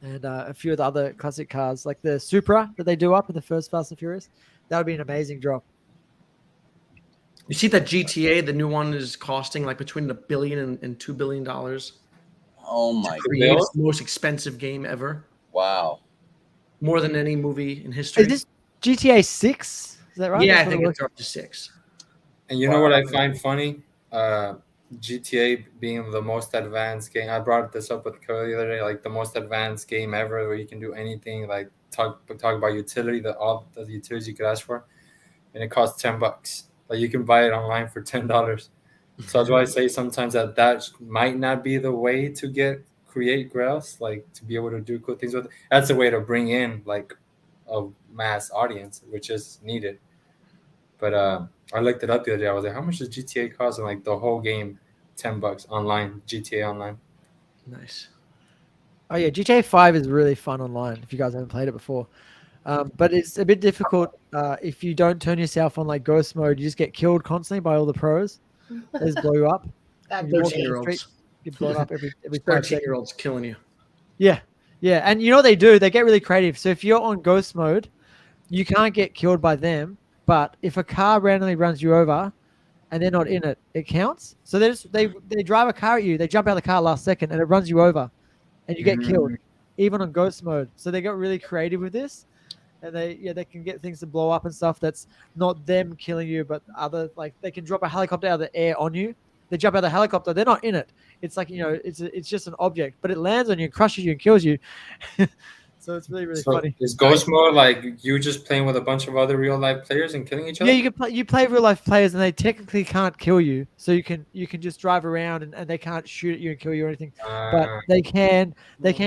And a few of the other classic cars, like the Supra that they do up in the first Fast and Furious. That would be an amazing drop. You see that GTA, the new one, is costing like between $1 billion and $2 billion. Oh my god! It's the most expensive game ever. Wow. More than any movie in history. Is this GTA 6? Is that right? Yeah, I think it's up to 6. And you know what I find funny? GTA being the most advanced game. I brought this up with Cody the other day, like the most advanced game ever, where you can do anything. Like talk about utility, all the utilities you could ask for, and it costs $10. Like you can buy it online for $10. So that's why I say sometimes that might not be the way to create grails, like to be able to do cool things with it. That's a way to bring in like a mass audience, which is needed. But I looked it up the other day. I was like, how much does GTA cost? And like the whole game, $10 online, GTA Online. Nice. Oh yeah, GTA 5 is really fun online if you guys haven't played it before. But it's a bit difficult if you don't turn yourself on like ghost mode. You just get killed constantly by all the pros. They just blow you up. That'd You be walk in the street, 13-year-olds. get blown up every 5 seconds. 13-year-olds killing you. Yeah, yeah, and you know what they do? They get really creative. So if you're on ghost mode, you can't get killed by them. But if a car randomly runs you over and they're not in it, it counts. So they drive a car at you, they jump out of the car last second, and it runs you over, and you get killed, even on ghost mode. So they got really creative with this, and they can get things to blow up and stuff that's not them killing you, but other, like they can drop a helicopter out of the air on you. They jump out of the helicopter, they're not in it. It's like, it's just an object, but it lands on you and crushes you and kills you. So it's really, really funny. Is ghost mode like you just playing with a bunch of other real life players and killing each other? Yeah, you play real life players, and they technically can't kill you. So you can just drive around, and they can't shoot at you and kill you or anything. But they can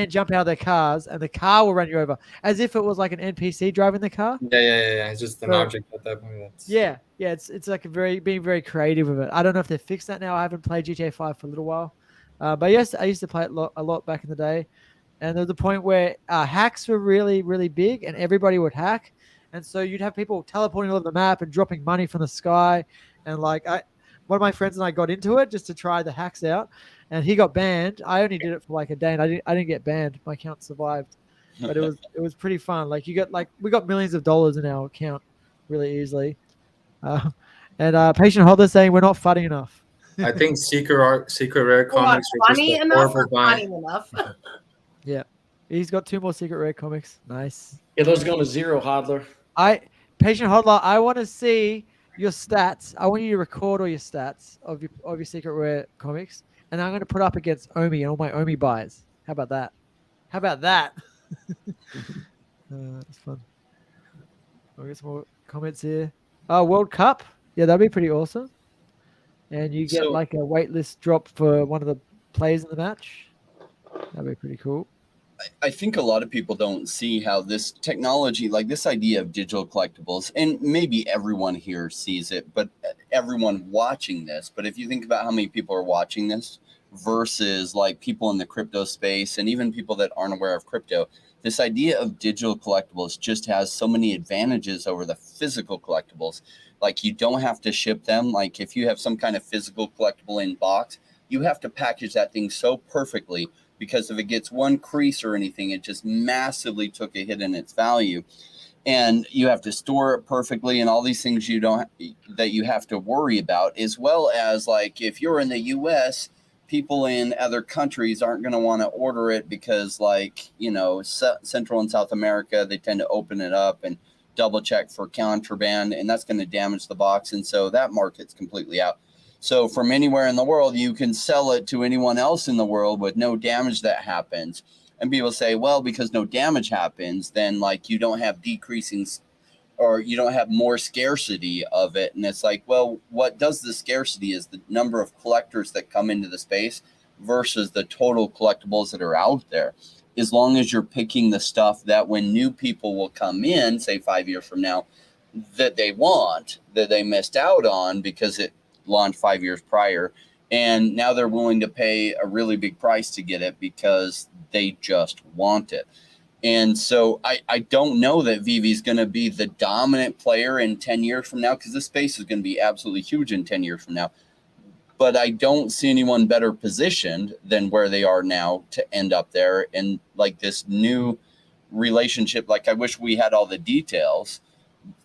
jump out of their cars, and the car will run you over as if it was like an NPC driving the car. Yeah. It's just an object at that point. Yeah. It's like being very creative with it. I don't know if they've fixed that now. I haven't played GTA 5 for a little while, but yes, I used to play it a lot back in the day. And there was a point where hacks were really, really big, and everybody would hack. And so you'd have people teleporting all over the map and dropping money from the sky. And like one of my friends and I got into it just to try the hacks out, and he got banned. I only did it for like a day, and I didn't get banned. My account survived, but it was pretty fun. Like we got millions of dollars in our account really easily. And Patient Holder saying we're not funny enough. I think secret rare comics are funny enough or funny buying. enough. Yeah, he's got 2 more secret rare comics. Nice. Yeah, those are going to 0, Hodler. Patient Hodler, I want to see your stats. I want you to record all your stats of your secret rare comics, and I'm going to put up against Omi and all my Omi buys. How about that? That's fun. I'll get some more comments here. World Cup. Yeah, that'd be pretty awesome. And you get like a waitlist drop for one of the players in the match. That'd be pretty cool. I think a lot of people don't see how this technology, like this idea of digital collectibles, and maybe everyone here sees it, but everyone watching this. But if you think about how many people are watching this versus like people in the crypto space and even people that aren't aware of crypto, this idea of digital collectibles just has so many advantages over the physical collectibles. Like you don't have to ship them. Like if you have some kind of physical collectible in box, you have to package that thing so perfectly, because if it gets one crease or anything, it just massively took a hit in its value. And you have to store it perfectly and all these things that you have to worry about, as well as like if you're in the US, people in other countries aren't going to want to order it because like, Central and South America, they tend to open it up and double check for contraband, and that's going to damage the box. And so that market's completely out. So from anywhere in the world, you can sell it to anyone else in the world with no damage that happens. And people say, well, because no damage happens, then like you don't have decreasing or you don't have more scarcity of it. And it's like, well, what does the scarcity is the number of collectors that come into the space versus the total collectibles that are out there. As long as you're picking the stuff that when new people will come in, say 5 years from now, that they want, that they missed out on because it launched 5 years prior, and now they're willing to pay a really big price to get it because they just want it. And so I don't know that VEVE is going to be the dominant player in 10 years from now, because this space is going to be absolutely huge in 10 years from now. But I don't see anyone better positioned than where they are now to end up there. And like this new relationship, like I wish we had all the details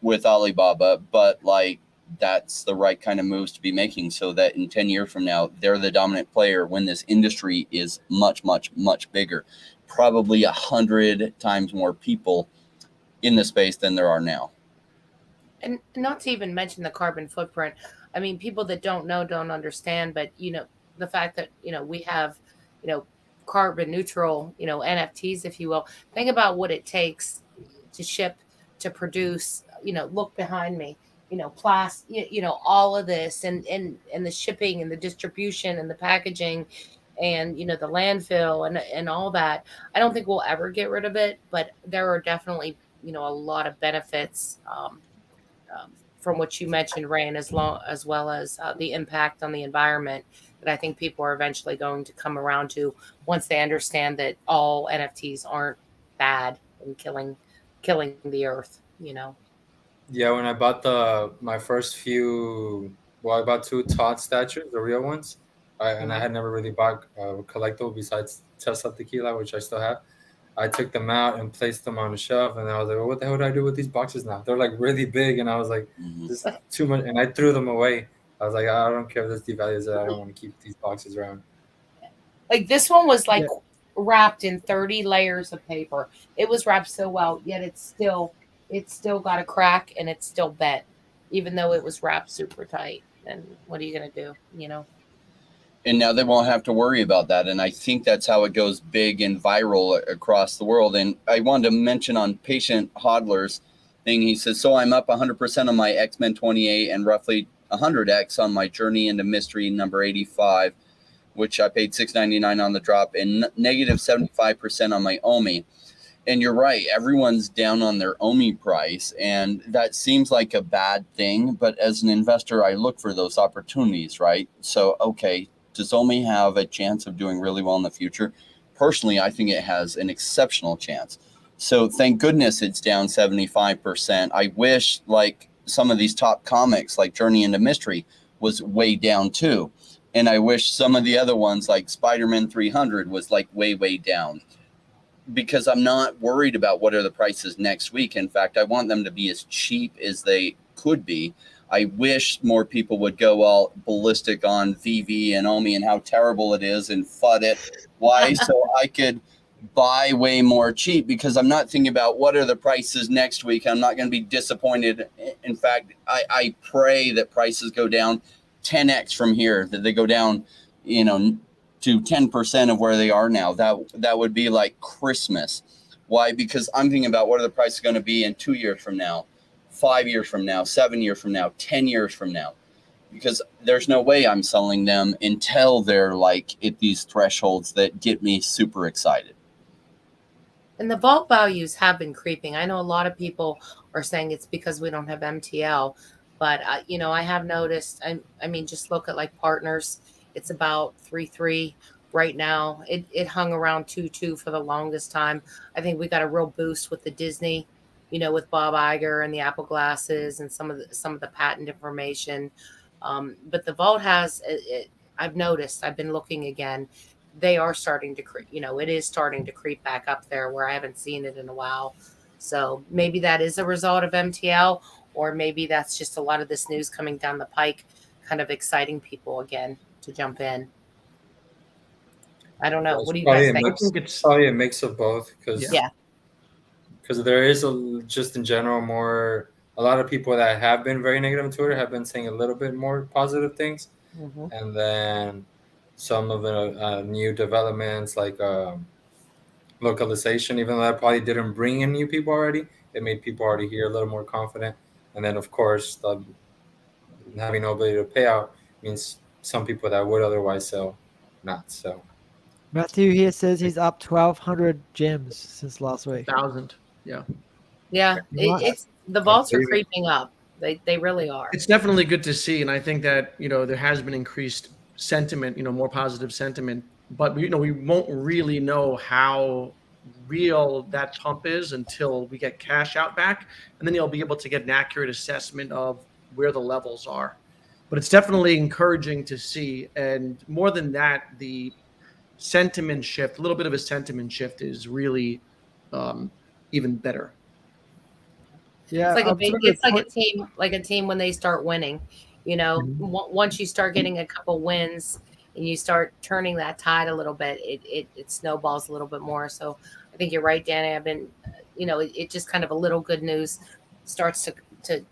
with Alibaba, but like that's the right kind of moves to be making so that in 10 years from now, they're the dominant player when this industry is much, much, much bigger. Probably 100 times more people in the space than there are now. And not to even mention the carbon footprint. I mean, people that don't understand, but, the fact that, we have, carbon neutral, NFTs, if you will. Think about what it takes to ship, to produce, look behind me, plastic, all of this and the shipping and the distribution and the packaging and, the landfill and all that. I don't think we'll ever get rid of it, but there are definitely, a lot of benefits from what you mentioned, Ray, and as well as the impact on the environment that I think people are eventually going to come around to once they understand that all NFTs aren't bad and killing the earth. Yeah, when I bought my first few, well, I bought 2 Todd statues, the real ones, and I had never really bought a collectible besides Tesla Tequila, which I still have. I took them out and placed them on the shelf, and I was like, well, what the hell do I do with these boxes now? They're like really big, and I was like, this is too much, and I threw them away. I was like, I don't care if this devalues it. I don't want to keep these boxes around. Like this one was like wrapped in 30 layers of paper. It was wrapped so well, yet it's still got a crack and it's still bent, even though it was wrapped super tight. And what are you gonna do? And now they won't have to worry about that. And I think that's how it goes big and viral across the world. And I wanted to mention on Patient Hodler's thing, he says, so I'm up 100% on my X-Men 28 and roughly 100x on my Journey into Mystery number 85, which I paid $6.99 on the drop, and negative 75% on my Omi. And you're right, everyone's down on their Omi price, and that seems like a bad thing. But as an investor, I look for those opportunities, right? So, okay, does Omi have a chance of doing really well in the future? Personally, I think it has an exceptional chance. So thank goodness it's down 75%. I wish like some of these top comics like Journey into Mystery was way down too. And I wish some of the other ones like Spider-Man 300 was like way, way down. Because I'm not worried about what are the prices next week. In fact, I want them to be as cheap as they could be. I wish more people would go all ballistic on VEVE and Omi and how terrible it is and FUD it. Why? So I could buy way more cheap, because I'm not thinking about what are the prices next week. I'm not going to be disappointed. In fact, I pray that prices go down 10x from here, that they go down, to 10% of where they are now. That would be like Christmas. Why? Because I'm thinking about what are the prices going to be in 2 years from now, 5 years from now, 7 years from now, 10 years from now. Because there's no way I'm selling them until they're like at these thresholds that get me super excited. And the vault values have been creeping. I know a lot of people are saying it's because we don't have MTL, but I have noticed. I mean, just look at like Partners. It's about 3.3 right now. It hung around 2.2 for the longest time. I think we got a real boost with the Disney, with Bob Iger and the Apple glasses and some of the patent information. But the vault has. I've noticed. I've been looking again. They are starting to creep. It is starting to creep back up there where I haven't seen it in a while. So maybe that is a result of MTL, or maybe that's just a lot of this news coming down the pike, kind of exciting people again to jump in. I don't know. What do you guys think? I think it's probably a mix of both, because there is just in general a lot of people that have been very negative on Twitter have been saying a little bit more positive things, and then some of the new developments like localization, even though that probably didn't bring in new people already, it made people already here a little more confident. And then of course having no ability to pay out means some people that would otherwise sell not. So Matthew here says he's up 1,200 gems since last week. 1,000. Yeah. It's the vaults are creeping up. They really are. It's definitely good to see, and I think that there has been increased sentiment, more positive sentiment, but we won't really know how real that pump is until we get cash out back, and then you'll be able to get an accurate assessment of where the levels are. But it's definitely encouraging to see, and more than that, the sentiment shift, a little bit of a sentiment shift, is really even better. Yeah, it's like a team when they start winning. Once you start getting a couple wins and you start turning that tide a little bit, it snowballs a little bit more. So I think you're right, Danny. I've been, it just kind of a little good news starts to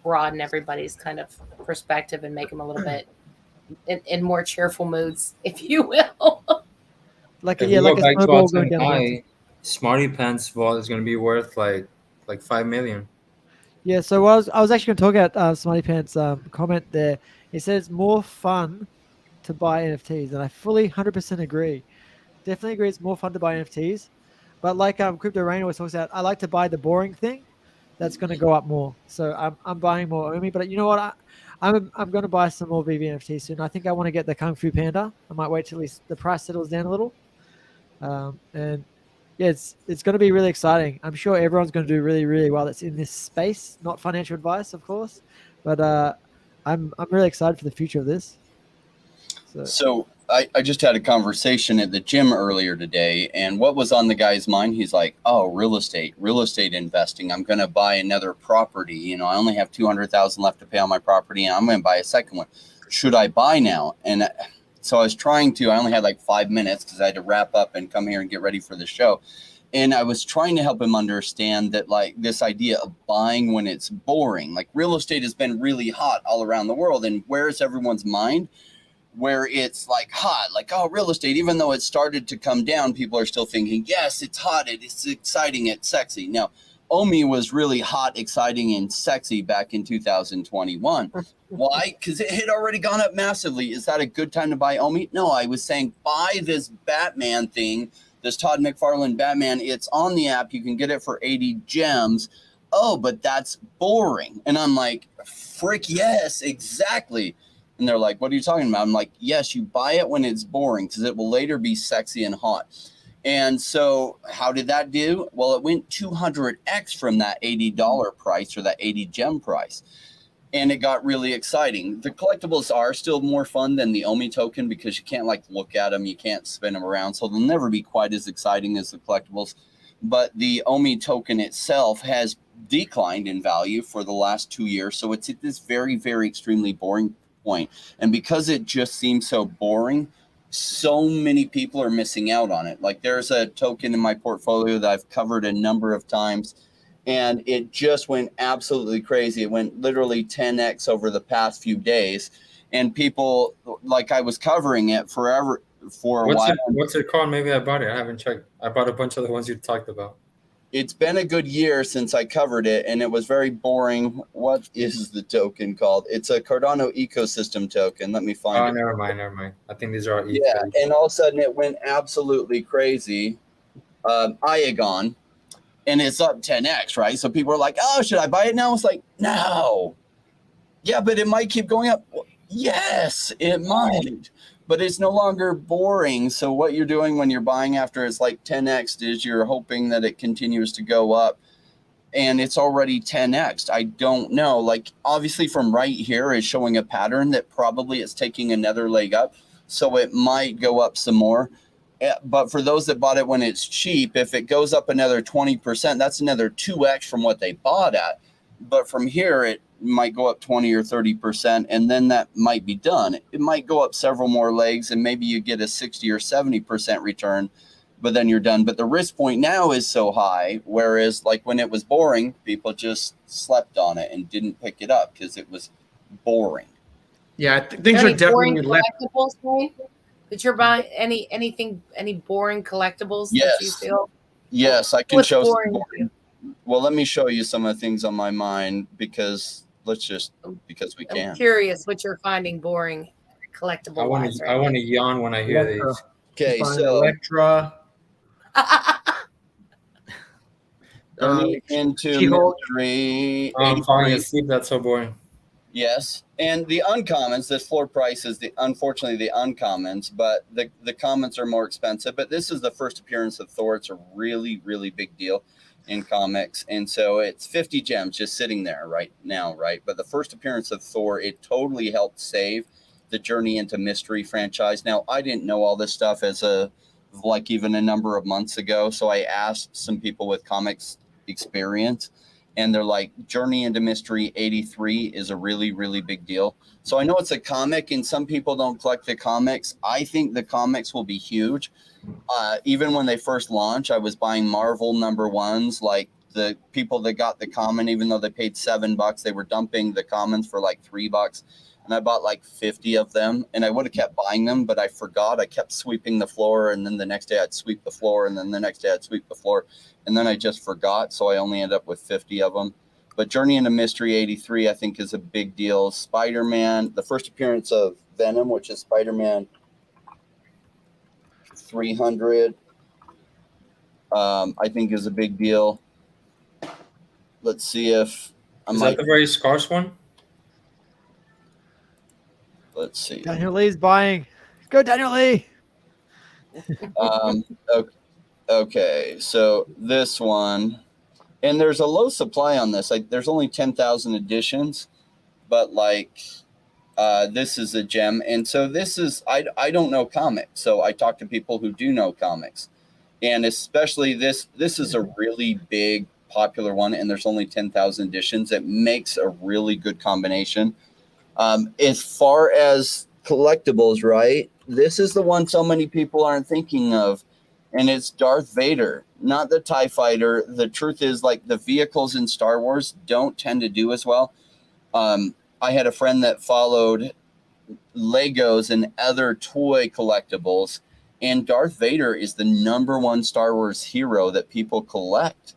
broaden everybody's kind of perspective and make them a little bit in more cheerful moods, if you will. like a snowball going down. Smarty Pants vault is going to be worth like $5 million. Yeah, so I was actually going to talk about Smarty Pants' comment there. He says more fun to buy NFTs, and I fully 100% agree. Definitely agree it's more fun to buy NFTs. But like Crypto Rain always talks about, I like to buy the boring thing. that's going to go up more. So I'm buying more Omi. But you know what? I'm going to buy some more VEVE NFTs soon. I think I want to get the Kung Fu Panda. I might wait till at least the price settles down a little. And yeah, it's going to be really exciting. I'm sure everyone's going to do really, really well that's in this space. Not financial advice, of course, but I'm really excited for the future of this. So I just had a conversation at the gym earlier today, and what was on the guy's mind? He's like, "Oh, real estate investing. I'm going to buy another property. You know, I only have 200,000 left to pay on my property, and I'm going to buy a second one. Should I buy now?" And so I was trying to. I only had like 5 minutes because I had to wrap up and come here and get ready for the show. And I was trying to help him understand that, like, this idea of buying when it's boring. Like, real estate has been really hot all around the world, and where's everyone's mind? Where it's like hot, like, oh, real estate, even though it started to come down, people are still thinking, yes, it's hot, it's exciting, it's sexy. Now, Omi was really hot, exciting, and sexy back in 2021. Why? Because it had already gone up massively. Is that a good time to buy Omi? No, I was saying buy this Batman thing, this Todd McFarlane Batman. It's on the app. You can get it for 80 gems. Oh, but that's boring. And I'm like, frick, yes, exactly. And they're like, what are you talking about? I'm like, yes, you buy it when it's boring because it will later be sexy and hot. And so how did that do? Well, it went 200x from that $80 price or that 80 gem price. And it got really exciting. The collectibles are still more fun than the Omi token because you can't like look at them. You can't spin them around. So they'll never be quite as exciting as the collectibles. But the Omi token itself has declined in value for the last 2 years. So it's at this very, very extremely boring point. And because it just seems so boring, so many people are missing out on it. Like there's a token in my portfolio that I've covered a number of times, and it just went absolutely crazy. It went literally 10x over the past few days. And people, like, I was covering it forever for a while. What's it called? Maybe I bought it. I haven't checked. I bought a bunch of the ones you talked about. It's been a good year since I covered it, and it was very boring. What is the token called? It's a Cardano ecosystem token. Let me find it. Never mind. I think these are ETH. Yeah, and all of a sudden it went absolutely crazy. Iagon, and it's up 10x, right? So people are like, oh, should I buy it now? It's like, no. Yeah, but it might keep going up. Well, yes, it might. But it's no longer boring. So what you're doing when you're buying after it's like 10x is you're hoping that it continues to go up. And it's already 10x. I don't know. Like, obviously from right here is showing a pattern that probably it's taking another leg up. So it might go up some more. But for those that bought it when it's cheap, if it goes up another 20%, that's another 2x from what they bought at. But from here, it might go up 20 or 30%, and then that might be done. It might go up several more legs, and maybe you get a 60 or 70% return, but then you're done. But the risk point now is so high, whereas like when it was boring, people just slept on it and didn't pick it up because it was boring. Yeah, things are definitely less. Collectibles, that you're buying any boring collectibles that you feel? Yes, I can show some. Well, let me show you some of the things on my mind because we can. I'm curious what you're finding boring collectible. I want to yawn when I hear these. Okay, so Electra. Into mystery. I'm falling asleep. That's so boring. Yes, and the uncommons. This floor price is unfortunately the uncommons, but the commons are more expensive. But this is the first appearance of Thor. It's a really, really big deal in comics, and so it's 50 gems just sitting there right now, right? But the first appearance of Thor, it totally helped save the Journey into Mystery franchise. Now, I didn't know all this stuff even a number of months ago, so I asked some people with comics experience, and they're like, Journey into Mystery 83 is a really, really big deal. So I know it's a comic, and some people don't collect the comics. I think the comics will be huge. Even when they first launched, I was buying Marvel #1s. Like the people that got the common, even though they paid $7, they were dumping the commons for like $3. And I bought like 50 of them, and I would have kept buying them, but I forgot. I kept sweeping the floor, and then the next day I'd sweep the floor, and then the next day I'd sweep the floor, and then I just forgot. So I only ended up with 50 of them. But Journey into Mystery 83, I think, is a big deal. Spider-Man, the first appearance of Venom, which is Spider-Man 300, I think is a big deal. let's see if I Is might. that the very scarce one? Let's see. Daniel Lee's buying. Go Daniel Lee. Um, okay, so this one, and there's a low supply on this. Like, there's only 10,000 editions, but like, this is a gem. And so this is, I don't know comics, so I talk to people who do know comics, and especially this is a really big popular one, and there's only 10,000 editions. It makes a really good combination. As far as collectibles, right? This is the one so many people aren't thinking of, and it's Darth Vader, not the TIE fighter. The truth is, like, the vehicles in Star Wars don't tend to do as well. I had a friend that followed Legos and other toy collectibles, and Darth Vader is the #1 Star Wars hero that people collect.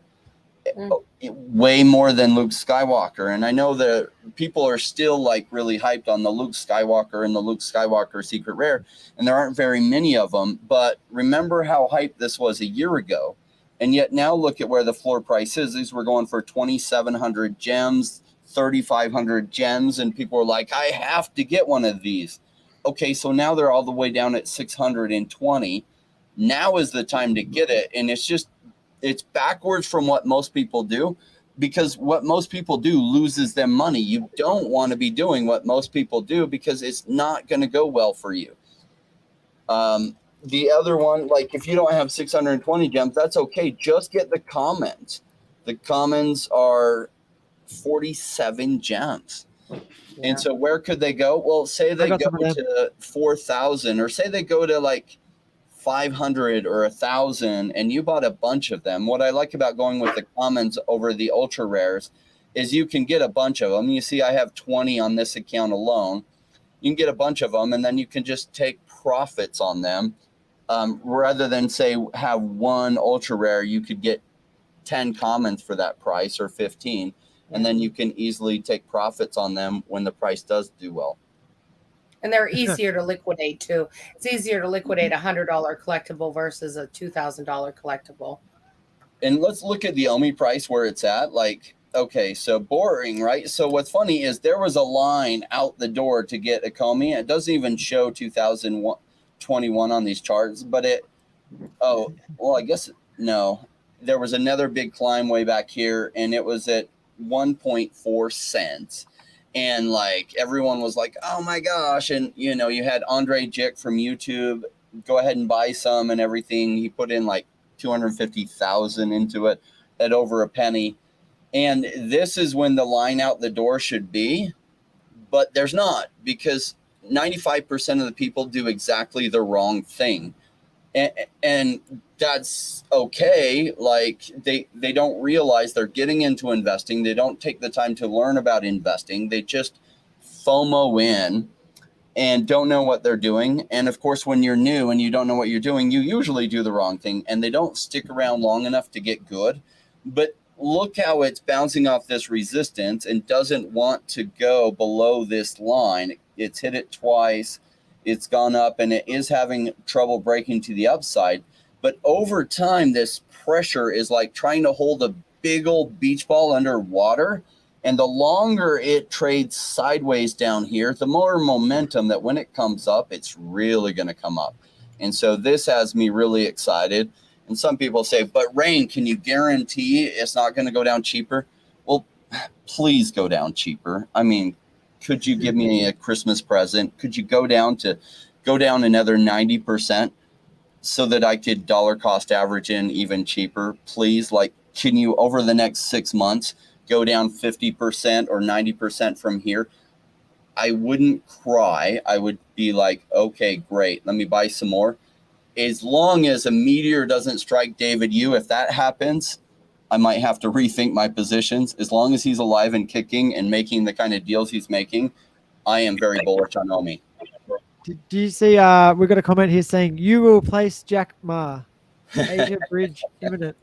Way more than Luke Skywalker. And I know that people are still like really hyped on the Luke Skywalker and the Luke Skywalker Secret Rare, and there aren't very many of them. But remember how hyped this was a year ago, and yet now look at where the floor price is. These were going for 2,700 gems, 3,500 gems, and people were like, I have to get one of these. Okay, so now they're all the way down at 620. Now is the time to get it, and it's backwards from what most people do, because what most people do loses them money. You don't want to be doing what most people do because it's not going to go well for you. The other one, like, if you don't have 620 gems, that's okay. Just get the commons. The commons are 47 gems. Yeah. And so where could they go? Well, say they go to 4,000, or say they go to like 500 or 1,000, and you bought a bunch of them. What I like about going with the commons over the ultra rares is you can get a bunch of them. You see, I have 20 on this account alone. You can get a bunch of them, and then you can just take profits on them. Rather than say have one ultra rare, you could get 10 commons for that price, or 15, and then you can easily take profits on them when the price does do well. And they're easier to liquidate too. It's easier to liquidate $100 collectible versus a $2,000 collectible. And let's look at the Omi price where it's at. Like, okay, so boring, right? So what's funny is there was a line out the door to get Ecomi. It doesn't even show 2021 on these charts, but I guess no. There was another big climb way back here, and it was at 1.4 cents. And like everyone was like, oh my gosh. And you know, you had Andre Jick from YouTube, go ahead and buy some and everything. He put in like 250,000 into it at over a penny. And this is when the line out the door should be, but there's not, because 95% of the people do exactly the wrong thing. And that's okay. Like they don't realize they're getting into investing. They don't take the time to learn about investing. They just FOMO in and don't know what they're doing. And of course, when you're new and you don't know what you're doing, you usually do the wrong thing, and they don't stick around long enough to get good. But look how it's bouncing off this resistance and doesn't want to go below this line. It's hit it twice. It's gone up, and it is having trouble breaking to the upside. But over time, this pressure is like trying to hold a big old beach ball underwater. And the longer it trades sideways down here, the more momentum that when it comes up, it's really going to come up. And so this has me really excited. And some people say, but Rain, can you guarantee it's not going to go down cheaper? Well, please go down cheaper. I mean, could you give me a Christmas present? Could you go down another 90% so that I could dollar cost average in even cheaper? Please, like, can you over the next 6 months go down 50% or 90% from here? I wouldn't cry. I would be like, okay, great. Let me buy some more. As long as a meteor doesn't strike David Yu, if that happens, I might have to rethink my positions. As long as he's alive and kicking and making the kind of deals he's making, I am very bullish on Omi. Do you see? We've got a comment here saying you will place Jack Ma, Asia Bridge imminent.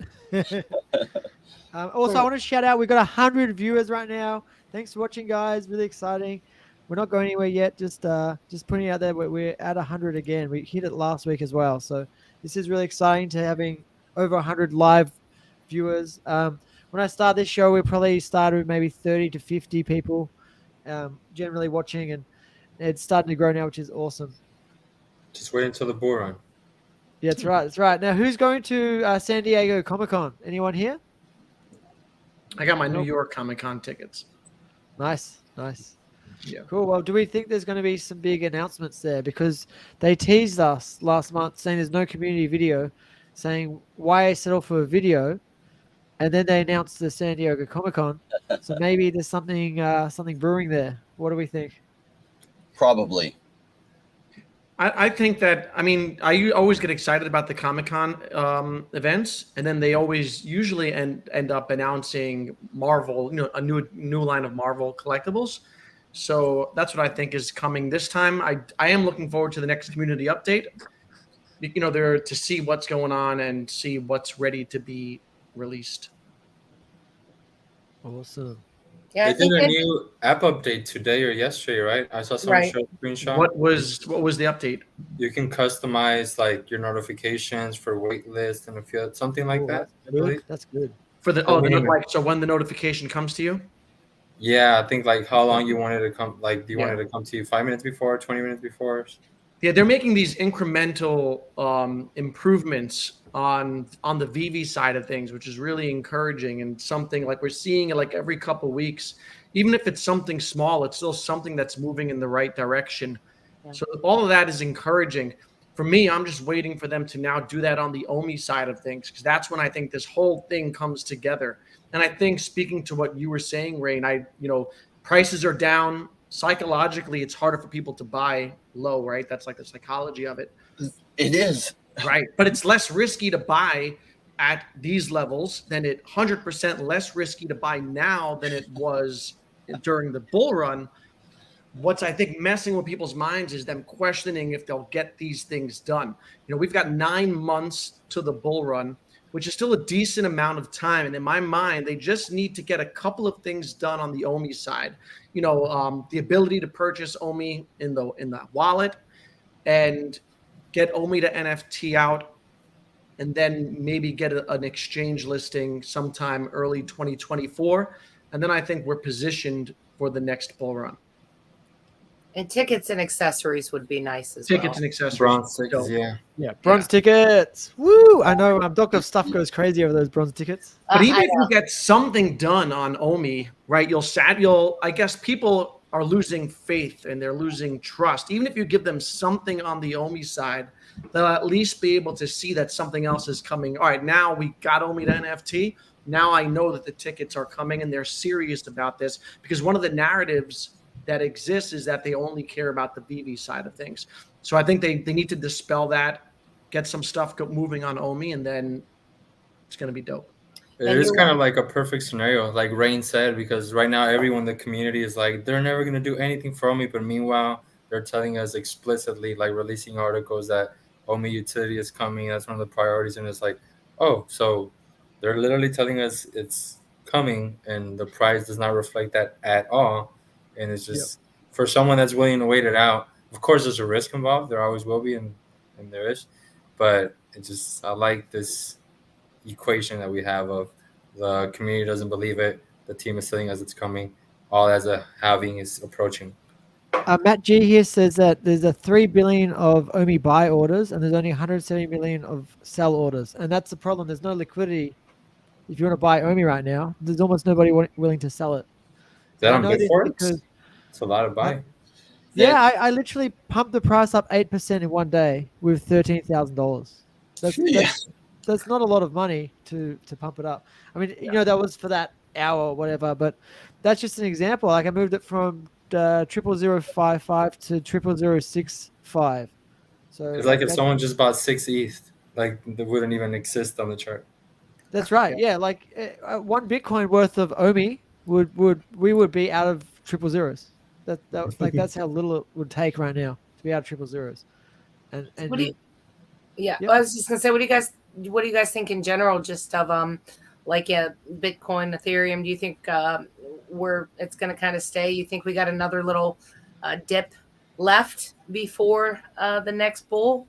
Also, I want to shout out. We've got 100 viewers right now. Thanks for watching, guys. Really exciting. We're not going anywhere yet. Just putting it out there. We're at 100 again. We hit it last week as well. So this is really exciting to having over 100 live viewers. when I started this show, we probably started with maybe 30 to 50 people generally watching, and it's starting to grow now, which is awesome. Just wait until the bull run. Yeah, that's right. That's right. Now, who's going to San Diego Comic-Con? Anyone here? I got my New Nope. York Comic-Con tickets. Nice, nice. Yeah. Cool. Well, do we think there's going to be some big announcements there? Because they teased us last month saying there's no community video, saying why settle for a video, and then they announced the San Diego Comic-Con. So maybe there's something brewing there. What do we think? Probably. I think that, I mean, I always get excited about the Comic-Con events, and then they always usually end up announcing Marvel, a new line of Marvel collectibles. So that's what I think is coming this time. I am looking forward to the next community update. There to see what's going on and see what's ready to be released. Awesome. Yeah, They did a new app update today or yesterday, right? I saw someone Right. show a screenshot. What was the update? You can customize like your notifications for waitlist and a few something like that. I believe. That's good. For the so when the notification comes to you? Yeah, I think like how long you wanted to come. Like, do you want it to come to you 5 minutes before, 20 minutes before? Yeah, they're making these incremental improvements on the VEVE side of things, which is really encouraging, and something like we're seeing it like every couple weeks. Even if it's something small, it's still something that's moving in the right direction. Yeah. So all of that is encouraging. For me, I'm just waiting for them to now do that on the OMI side of things, because that's when I think this whole thing comes together. And I think, speaking to what you were saying, Rain, prices are down. Psychologically, it's harder for people to buy low, right? That's like the psychology of it. It is. Right. But it's less risky to buy at these levels than 100% less risky to buy now than it was during the bull run. What's, I think, messing with people's minds is them questioning if they'll get these things done. We've got 9 months to the bull run, which is still a decent amount of time. And in my mind, they just need to get a couple of things done on the OMI side. The ability to purchase OMI in the wallet and get OMI to NFT out, and then maybe get an exchange listing sometime early 2024. And then I think we're positioned for the next bull run. And tickets and accessories would be nice as Tickets well. and accessories. Bronze tickets, yeah, bronze tickets. Woo! I know Dr. Stuff goes crazy over those bronze tickets. But even if you get something done on OMI, right? I guess people are losing faith and they're losing trust. Even if you give them something on the OMI side, they'll at least be able to see that something else is coming. All right, now we got OMI to NFT. Now I know that the tickets are coming and they're serious about this, because one of the narratives that exists is that they only care about the VEVE side of things. So I think they need to dispel that, get some stuff moving on OMI, and then it's going to be dope. It is kind of like a perfect scenario, like Rain said, because right now everyone in the community is like, they're never going to do anything for OMI. But meanwhile, they're telling us explicitly, like releasing articles that OMI utility is coming. That's one of the priorities. And it's like, oh, so they're literally telling us it's coming and the price does not reflect that at all. And it's just for someone that's willing to wait it out. Of course, there's a risk involved. There always will be, and there is. But I like this equation that we have of the community doesn't believe it, the team is telling us it's coming, all as a halving is approaching. Matt G here says that there's a 3 billion of OMI buy orders and there's only 170 million of sell orders, and that's the problem. There's no liquidity. If you want to buy OMI right now, there's almost nobody willing to sell it. Is that on Bitforce? It's a lot of buy. Yeah, I literally pumped the price up 8% in one day with $13,000. That's not a lot of money to pump it up. I mean, that was for that hour or whatever, but that's just an example. Like I moved it from 0.0055 to 0.0065. So it's like if someone just bought 6 ETH, like they wouldn't even exist on the chart. That's right. Yeah, like 1 Bitcoin worth of OMI we would be out of 0.00s. That's how little it would take right now to be out of 0.00s. And I was just gonna say, what do you guys think in general, just of Bitcoin, Ethereum? Do you think it's gonna kind of stay? You think we got another little dip left before the next bull?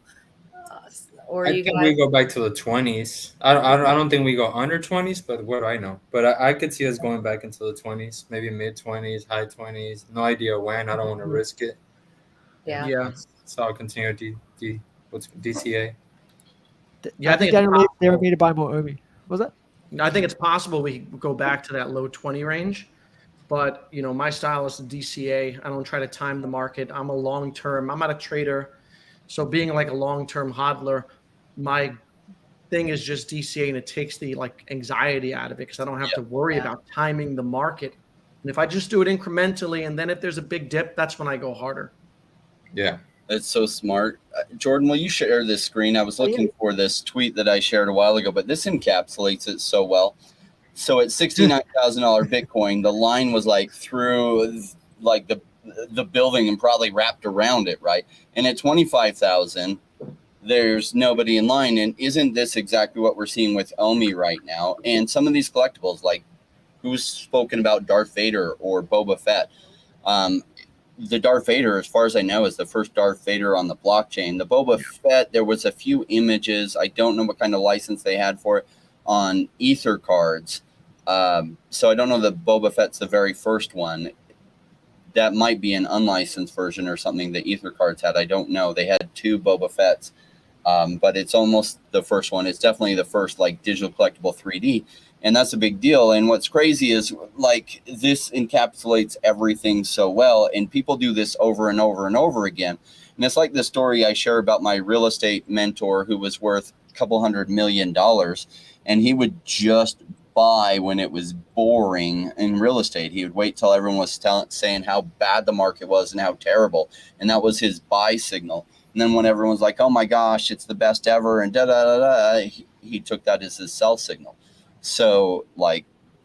Or do you think guys? we go back to the 20s. I don't think we go under 20s, but what do I know? But I could see us going back into the 20s, maybe mid 20s, high 20s. No idea when. I don't want to risk it. Yeah. Yeah. So I'll continue what's DCA. Yeah, I I think think it's Daniel needs possible. me to buy more Omi. Was that? I think it's possible we go back to that low 20 range. But, my style is DCA. I don't try to time the market. I'm not a trader. So being like a long-term hodler, my thing is just DCA, and it takes the anxiety out of it because I don't have to worry about timing the market. And if I just do it incrementally, and then if there's a big dip, that's when I go harder. Yeah. That's so smart. Jordan, will you share this screen? I was looking for this tweet that I shared a while ago, but this encapsulates it so well. So at $69,000 Bitcoin, the line was through the building and probably wrapped around it, right? And at 25,000, there's nobody in line. And isn't this exactly what we're seeing with Omi right now? And some of these collectibles, like who's spoken about Darth Vader or Boba Fett? The Darth Vader, as far as I know, is the first Darth Vader on the blockchain. The Boba Fett, there was a few images. I don't know what kind of license they had for it on Ether cards. So I don't know that Boba Fett's the very first one. That might be an unlicensed version or something that Ether cards had. I don't know. They had 2 Boba Fetts, but it's almost the first one. It's definitely the first digital collectible 3D. And that's a big deal. And what's crazy is this encapsulates everything so well. And people do this over and over and over again. And it's like the story I share about my real estate mentor who was worth a couple $100 million. And he would just buy when it was boring in real estate. He would wait till everyone was saying how bad the market was and how terrible. And that was his buy signal. And then when everyone's like, oh my gosh, it's the best ever, and he took that as his sell signal. So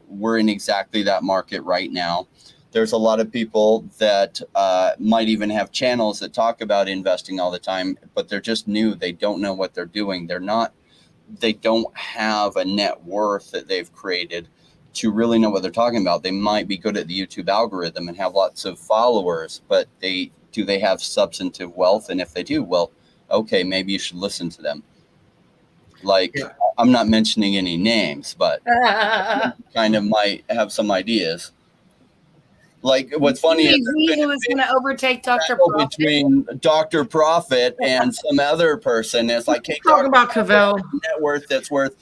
we're in exactly that market right now. There's a lot of people that might even have channels that talk about investing all the time, but they're just new. They don't know what they're doing. They don't have a net worth that they've created to really know what they're talking about. They might be good at the YouTube algorithm and have lots of followers, but do they have substantive wealth? And if they do, well, okay, maybe you should listen to them. I'm not mentioning any names, but kind of might have some ideas. What's funny is who is going to overtake Dr. Profit? Between Dr. Profit and some other person. It's hey, talking about Cavell net worth that's worth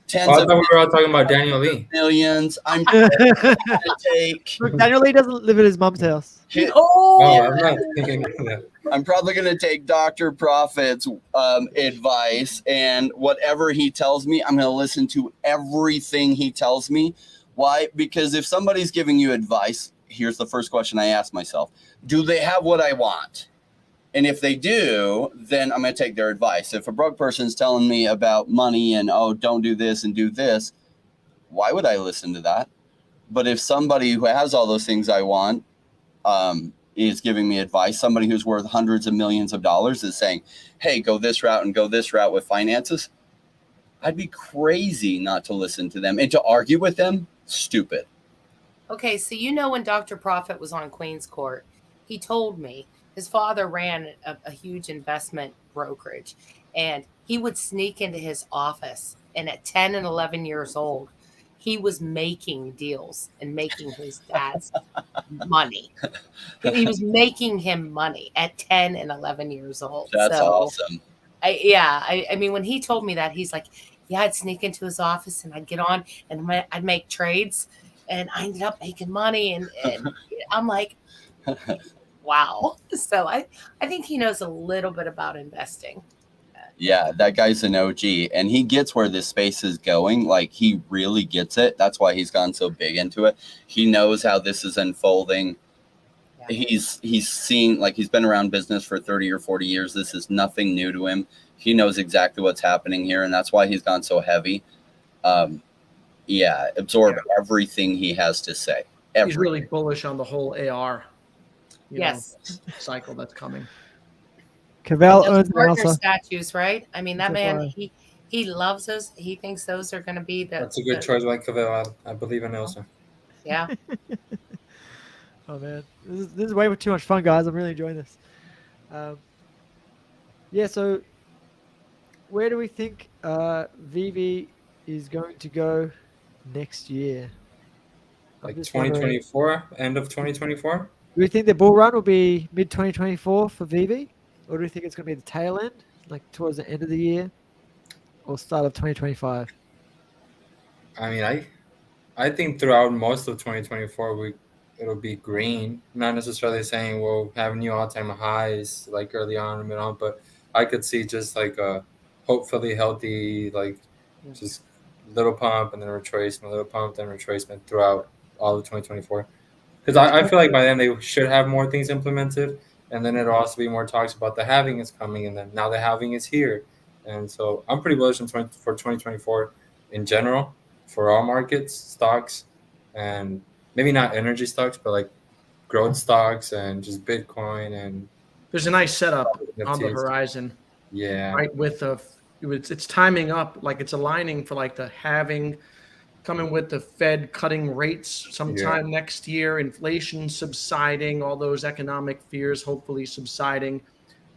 tens I of thought we were all talking about Daniel Lee. millions. I'm going to take. Look, Daniel Lee doesn't live at his mom's house. I'm not thinking of that. I'm probably going to take Dr. Profit's advice, and whatever he tells me, I'm going to listen to everything he tells me. Why? Because if somebody's giving you advice, here's the first question I ask myself. Do they have what I want? And if they do, then I'm going to take their advice. If a broke person's telling me about money and, oh, don't do this and do this, why would I listen to that? But if somebody who has all those things I want is giving me advice, somebody who's worth hundreds of millions of dollars is saying, hey, go this route and go this route with finances, I'd be crazy not to listen to them. And to argue with them, stupid. Okay, so when Dr. Profit was on Queen's Court, he told me his father ran a huge investment brokerage, and he would sneak into his office, and at 10 and 11 years old, he was making deals and making his dad's money. He was making him money at 10 and 11 years old. That's awesome. I mean, when he told me that, he's like, yeah, I'd sneak into his office and I'd get on and I'd make trades, and I ended up making money. And I'm like, wow. So I think he knows a little bit about investing. Yeah, that guy's an OG, and he gets where this space is going. He really gets it. That's why he's gone so big into it. He knows how this is unfolding. Yeah. He's seen, he's been around business for 30 or 40 years. This is nothing new to him. He knows exactly what's happening here, and that's why he's gone so heavy. Absorb everything he has to say. He's really bullish on the whole AR cycle that's coming. Cavell owns Alpha statues, right? I mean, that man, he loves those. He thinks those are going to be That's a good choice, like Cavell. I believe in Elsa. Yeah. Oh man, this is way too much fun, guys. I'm really enjoying this. So where do we think VEVE is going to go next year? I'm Like just wondering, 2024, end of 2024. do we think the bull run will be mid 2024 for VEVE, or do we think it's going to be the tail end, like towards the end of the year, or start of 2025? I mean, I think throughout most of 2024, it'll be green. Not necessarily saying we'll have new all-time highs like early on, but I could see just like a hopefully healthy, like just little pump and then retracement, little pump then retracement throughout all of 2024. Because I feel like by then they should have more things implemented, and then it'll also be more talks about the halving is coming, and then now the halving is here, and so I'm pretty bullish for 2024 in general for all markets, stocks, and maybe not energy stocks, but like growth stocks and just Bitcoin and There's a nice setup on the NFTs. horizon, Yeah, right? It's timing up, like it's aligning for like the halving, coming with the Fed cutting rates sometime next year, inflation subsiding, all those economic fears hopefully subsiding,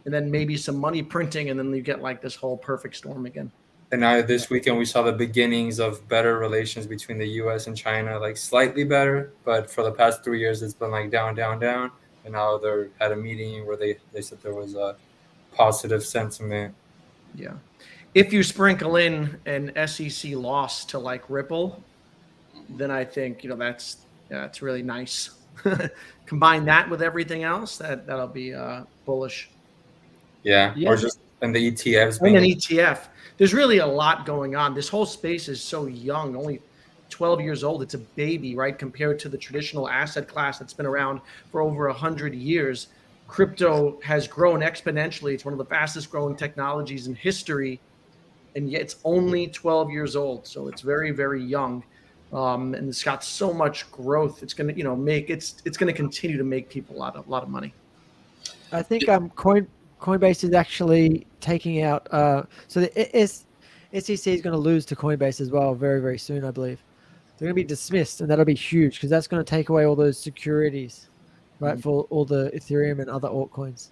and then maybe some money printing, and then you get like this whole perfect storm again. And now this weekend we saw the beginnings of better relations between the U.S. and China, like slightly better. But for the past 3 years, it's been like down, down, down. And now they had a meeting where they said there was a positive sentiment. Yeah. If you sprinkle in an SEC loss to like Ripple, then I think, that's really nice. Combine that with everything else, that'll be bullish. Yeah. Or just and the ETFs being an ETF. There's really a lot going on. This whole space is so young, only 12 years old. It's a baby, right? Compared to the traditional asset class that's been around for over 100 years. Crypto has grown exponentially. It's one of the fastest growing technologies in history. And yet it's only 12 years old. So it's very, very young. And it's got so much growth. It's going to, it's going to continue to make people a lot of money. I think Coinbase is actually taking out. So the SEC is going to lose to Coinbase as well very, very soon, I believe. They're going to be dismissed, and that'll be huge because that's going to take away all those securities, right, for all the Ethereum and other altcoins.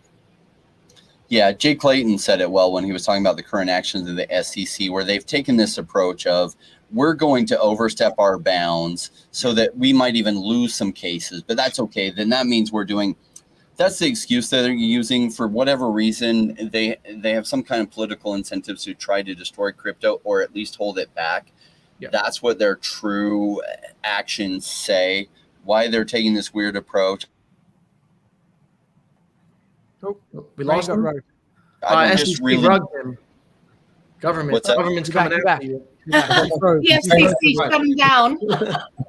Yeah, Jay Clayton said it well when he was talking about the current actions of the SEC, where they've taken this approach of we're going to overstep our bounds so that we might even lose some cases, but that's okay. Then that means that's the excuse that they're using for whatever reason. They have some kind of political incentives to try to destroy crypto or at least hold it back. Yeah. That's what their true actions say, why they're taking this weird approach. Oh, we lost him. SEC rugged him. Government's coming after you. The FCC shut him down.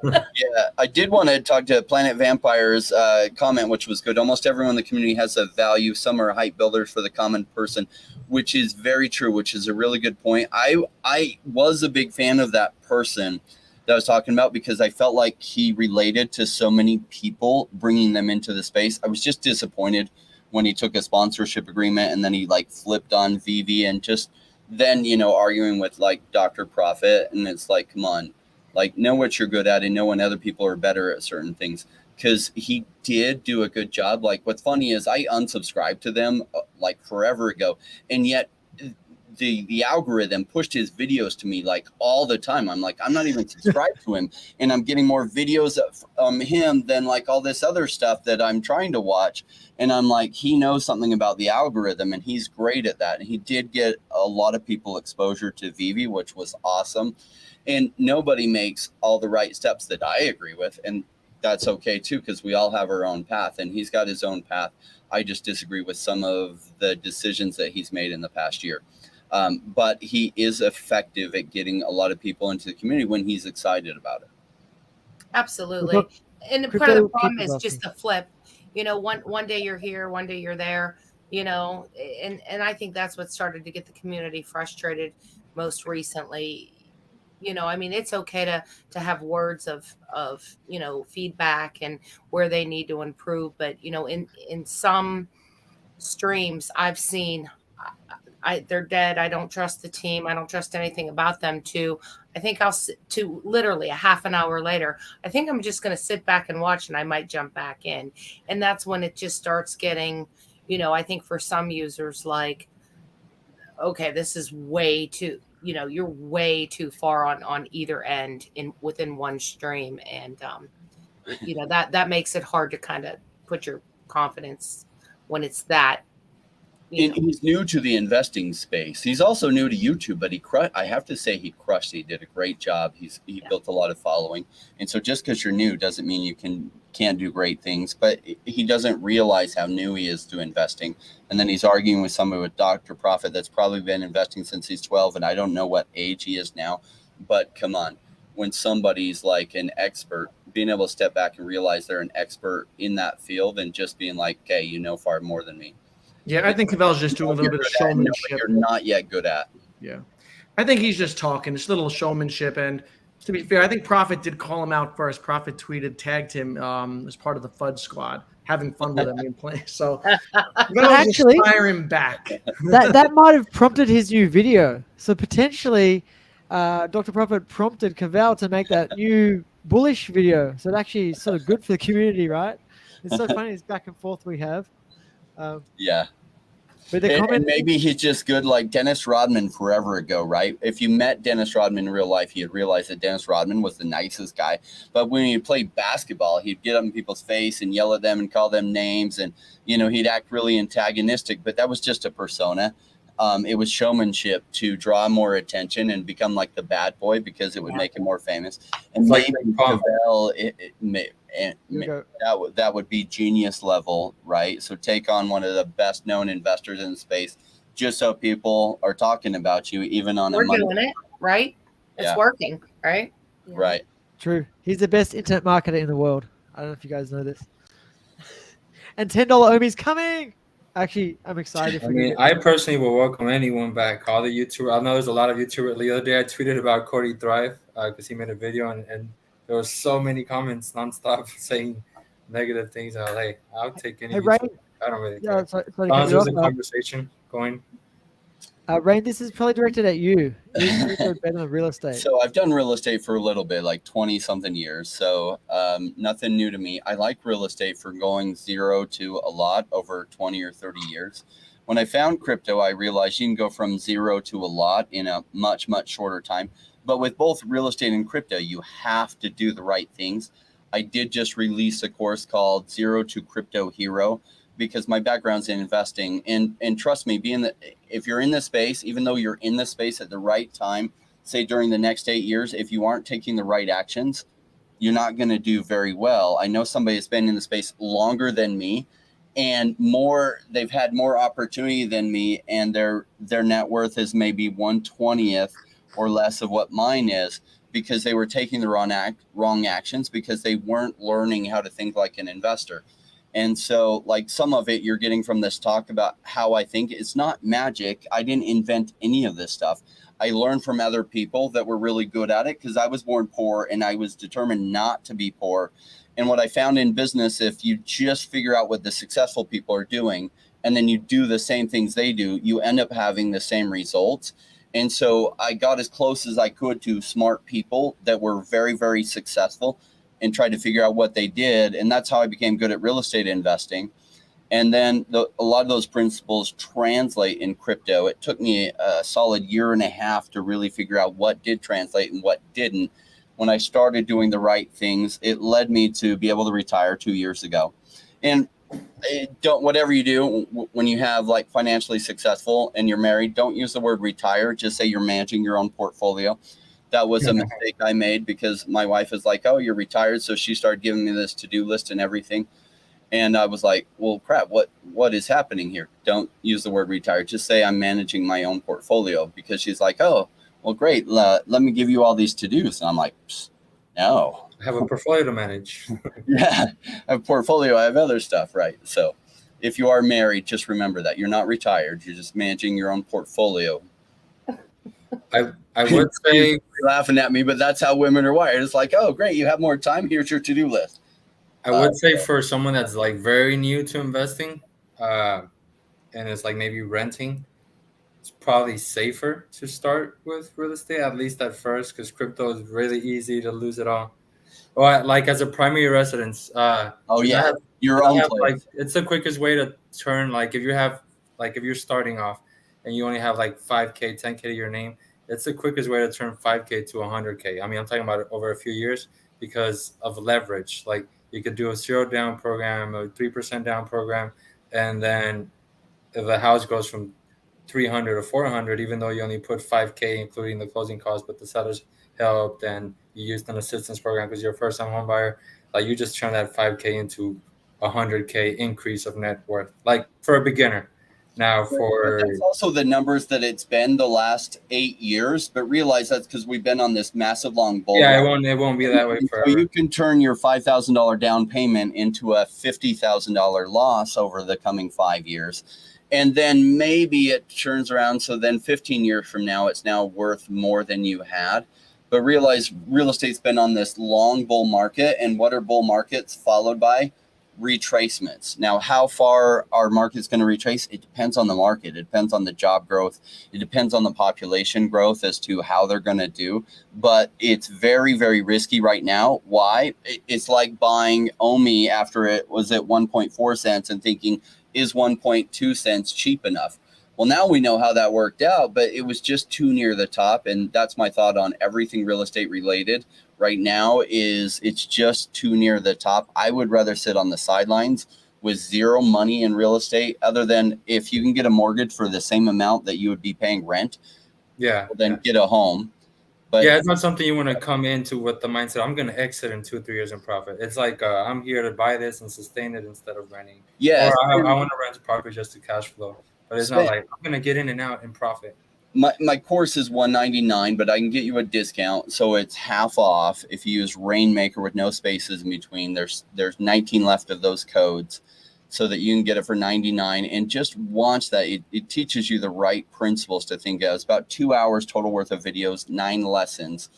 Yeah, I did want to talk to Planet Vampire's comment, which was good. Almost everyone in the community has a value. Some are hype builders for the common person, which is very true, which is a really good point. I was a big fan of that person that I was talking about because I felt like he related to so many people, bringing them into the space. I was just disappointed when he took a sponsorship agreement and then he like flipped on VEVE and just then, arguing with like Dr. Profit. And it's like, come on, like know what you're good at and know when other people are better at certain things. Because he did do a good job. Like what's funny is I unsubscribed to them like forever ago. And yet the algorithm pushed his videos to me like all the time. I'm like, I'm not even subscribed to him. And I'm getting more videos of him than like all this other stuff that I'm trying to watch. And I'm like, he knows something about the algorithm and he's great at that. And he did get a lot of people exposure to VEVE, which was awesome. And nobody makes all the right steps that I agree with. And that's okay too, because we all have our own path and he's got his own path. I just disagree with some of the decisions that he's made in the past year. But he is effective at getting a lot of people into the community when he's excited about it. Absolutely. And part of the problem is just the flip. One day you're here, one day you're there, and I think that's what started to get the community frustrated most recently. It's okay to have words of feedback and where they need to improve. But, in some streams I've seen, they're dead. I don't trust the team. I don't trust anything about them to literally a half an hour later, I think I'm just going to sit back and watch and I might jump back in. And that's when it just starts getting, I think for some users, like okay, this is way too, you're way too far on either end within one stream. And, that makes it hard to kind of put your confidence when it's that. He's new to the investing space. He's also new to YouTube, but I have to say he crushed it. He did a great job. He built a lot of following. And so just because you're new doesn't mean you can't do great things, but he doesn't realize how new he is to investing. And then he's arguing with someone with Dr. Profit that's probably been investing since he's 12, and I don't know what age he is now, but come on. When somebody's like an expert, being able to step back and realize they're an expert in that field and just being like, okay, you know far more than me. Yeah, I think Cavell's just doing a little bit of showmanship. You're not yet good at. Yeah. I think he's just talking. It's a little showmanship. And to be fair, I think Profit did call him out first. Profit tweeted, tagged him as part of the FUD squad, having fun with him and playing. So actually, fire him back. that might have prompted his new video. So potentially, Dr. Profit prompted Cavell to make that new bullish video. So it's actually sort of good for the community, right? It's so funny. This back and forth we have. Yeah. But the comment, and maybe he's just good like Dennis Rodman forever ago, right? If you met Dennis Rodman in real life, you'd realize that Dennis Rodman was the nicest guy. But when he played basketball, he'd get up in people's face and yell at them and call them names. And, he'd act really antagonistic, but that was just a persona. It was showmanship to draw more attention and become like the bad boy because it would make him more famous. And Like maybe Cavell, that would be genius level, right? So take on one of the best known investors in the space, just so people are talking about you, even on We're a Monday. doing it, right? It's working, right? Yeah. Right. True. He's the best internet marketer in the world. I don't know if you guys know this. And $10 Omi's coming. Actually, I'm excited for you. I personally will welcome anyone back. All the YouTubers. I know there's a lot of YouTubers. The other day I tweeted about Cody Thrive because he made a video and there were so many comments nonstop saying negative things. I was like, I'll take any. Hey, Ray, I don't really care. Sorry, As long as there's a conversation going. Rain, this is probably directed at you. You're better than real estate. So I've done real estate for a little bit, like 20 something years. So nothing new to me. I like real estate for going zero to a lot over 20 or 30 years. When I found crypto, I realized you can go from zero to a lot in a much, much shorter time. But with both real estate and crypto, you have to do the right things. I did just release a course called Zero to Crypto Hero because my background's in investing. And trust me, if you're in this space, even though you're in this space at the right time, say during the next 8 years, if you aren't taking the right actions, you're not going to do very well. I know somebody that's been in the space longer than me and they've had more opportunity than me, and their net worth is maybe 1/20th or less of what mine is because they were taking the wrong actions because they weren't learning how to think like an investor. And so like some of it you're getting from this talk about how I think it's not magic. I didn't invent any of this stuff. I learned from other people that were really good at it because I was born poor and I was determined not to be poor. And what I found in business, if you just figure out what the successful people are doing and then you do the same things they do, you end up having the same results. And so I got as close as I could to smart people that were very, very successful and tried to figure out what they did. And that's how I became good at real estate investing. And then a lot of those principles translate in crypto. It took me a solid year and a half to really figure out what did translate and what didn't. When I started doing the right things, it led me to be able to retire 2 years ago. And whatever you do when you have like financially successful and you're married, don't use the word retire. Just say you're managing your own portfolio. That was a mistake I made because my wife is like, oh, you're retired. So she started giving me this to-do list and everything. And I was like, well, crap, what is happening here? Don't use the word retire. Just say I'm managing my own portfolio, because she's like, oh, well, great. Let me give you all these to-dos. And I'm like, no. I have a portfolio to manage. Yeah, I have a portfolio. I have other stuff, right? So if you are married, just remember that. You're not retired. You're just managing your own portfolio. I would say you're laughing at me, but that's how women are wired. It's like, oh, great, you have more time. Here's your to-do list. I would say for someone that's like very new to investing, and it's like maybe renting, it's probably safer to start with real estate, at least at first, because crypto is really easy to lose it all. Or like as a primary residence. Your own place. Like, it's the quickest way to turn. Like if you're starting off, and you only have like 5K, 10K to your name, it's the quickest way to turn 5K to 100K. I mean, I'm talking about it over a few years because of leverage. Like you could do a 0 down program, a 3% down program, and then if the house goes from 300 or 400, even though you only put 5K, including the closing costs, but the sellers helped and you used an assistance program because you're a first time home buyer, like you just turn that 5K into 100K increase of net worth, like for a beginner. Now for that's also the numbers that it's been the last 8 years, but realize that's because we've been on this massive long bull yeah, run. it won't be that way forever. So you can turn your $5,000 down payment into a $50,000 loss over the coming 5 years. And then maybe it turns around. So then 15 years from now, it's now worth more than you had. But realize real estate's been on this long bull market. And what are bull markets followed by? Retracements. Now, how far our market's going to retrace? It depends on the market. It depends on the job growth. It depends on the population growth as to how they're going to do. But it's very, very risky right now. Why? It's like buying OMI after it was at 1.4 cents and thinking, is 1.2 cents cheap enough? Well, now we know how that worked out, but it was just too near the top. And that's my thought on everything real estate related right now is it's just too near the top. I would rather sit on the sidelines with zero money in real estate, other than if you can get a mortgage for the same amount that you would be paying rent, then get a home. But yeah, it's not something you want to come into with the mindset, I'm going to exit in 2 or 3 years and profit. It's like, I'm here to buy this and sustain it instead of renting. Yeah. Or I want to rent a property just to cash flow. But it's not like I'm going to get in and out and profit. My course is $199, but I can get you a discount. So it's half off if you use Rainmaker with no spaces in between. There's 19 left of those codes so that you can get it for $99 and just watch that. It teaches you the right principles to think of. It's about 2 hours total worth of videos, 9 lessons.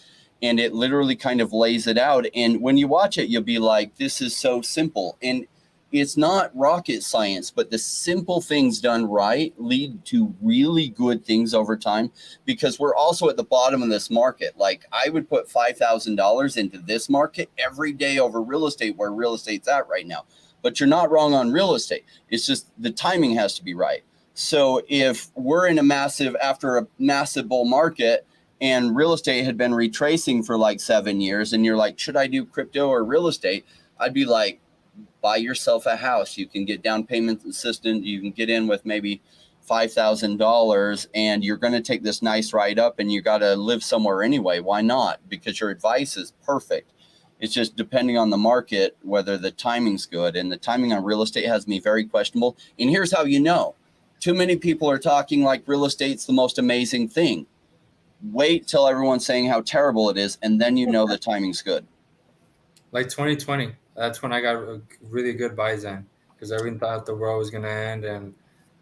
And it literally kind of lays it out. And when you watch it, you'll be like, this is so simple. And it's not rocket science, but the simple things done right lead to really good things over time, because we're also at the bottom of this market. Like I would put $5,000 into this market every day over real estate, where real estate's at right now. But you're not wrong on real estate. It's just the timing has to be right. So if we're in after a massive bull market and real estate had been retracing for like 7 years and you're like, should I do crypto or real estate? I'd be like, buy yourself a house. You can get down payment assistance. You can get in with maybe $5,000 and you're going to take this nice ride up, and you got to live somewhere anyway. Why not? Because your advice is perfect. It's just depending on the market, whether the timing's good, and the timing on real estate has me very questionable. And here's how you know. Too many people are talking like real estate's the most amazing thing. Wait till everyone's saying how terrible it is, and then you know the timing's good. Like 2020. That's when I got really good buys in, because everyone thought the world was going to end. And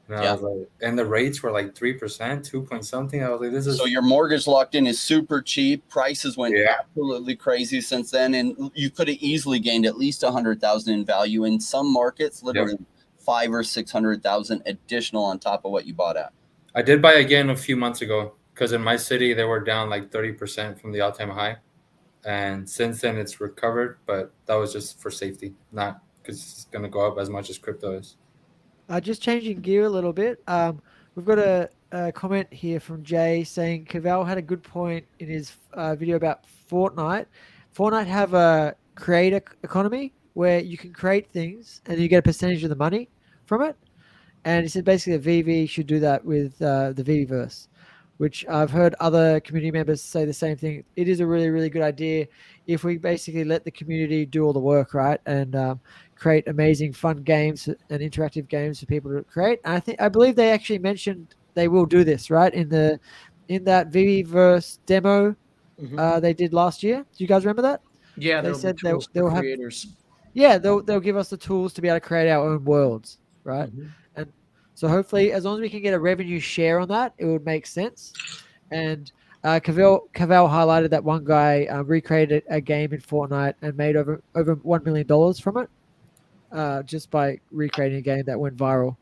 I was like, and the rates were like 3%, 2 point something. I was like, this is. So your mortgage locked in is super cheap. Prices went absolutely crazy since then. And you could have easily gained at least $100,000 in value in some markets, literally 500,000 or 600,000 additional on top of what you bought at. I did buy again a few months ago, because in my city, they were down like 30% from the all-time high. And since then, it's recovered, but that was just for safety, not because it's going to go up as much as crypto is. Just changing gear a little bit. We've got a comment here from Jay saying Cavell had a good point in his video about Fortnite. Fortnite have a creator economy where you can create things and you get a percentage of the money from it. And he said basically the VEVE should do that with the VEVEverse, which I've heard other community members say the same thing. It is a really, really good idea if we basically let the community do all the work, right? And create amazing fun games and interactive games for people to create. And I believe they actually mentioned they will do this, right? In that VEVEverse demo they did last year. Do you guys remember that? Yeah, they said they'll have creators. Yeah, they'll give us the tools to be able to create our own worlds, right? And so hopefully, as long as we can get a revenue share on that, it would make sense. And Cavell highlighted that one guy recreated a game in Fortnite and made over $1 million from it, just by recreating a game that went viral.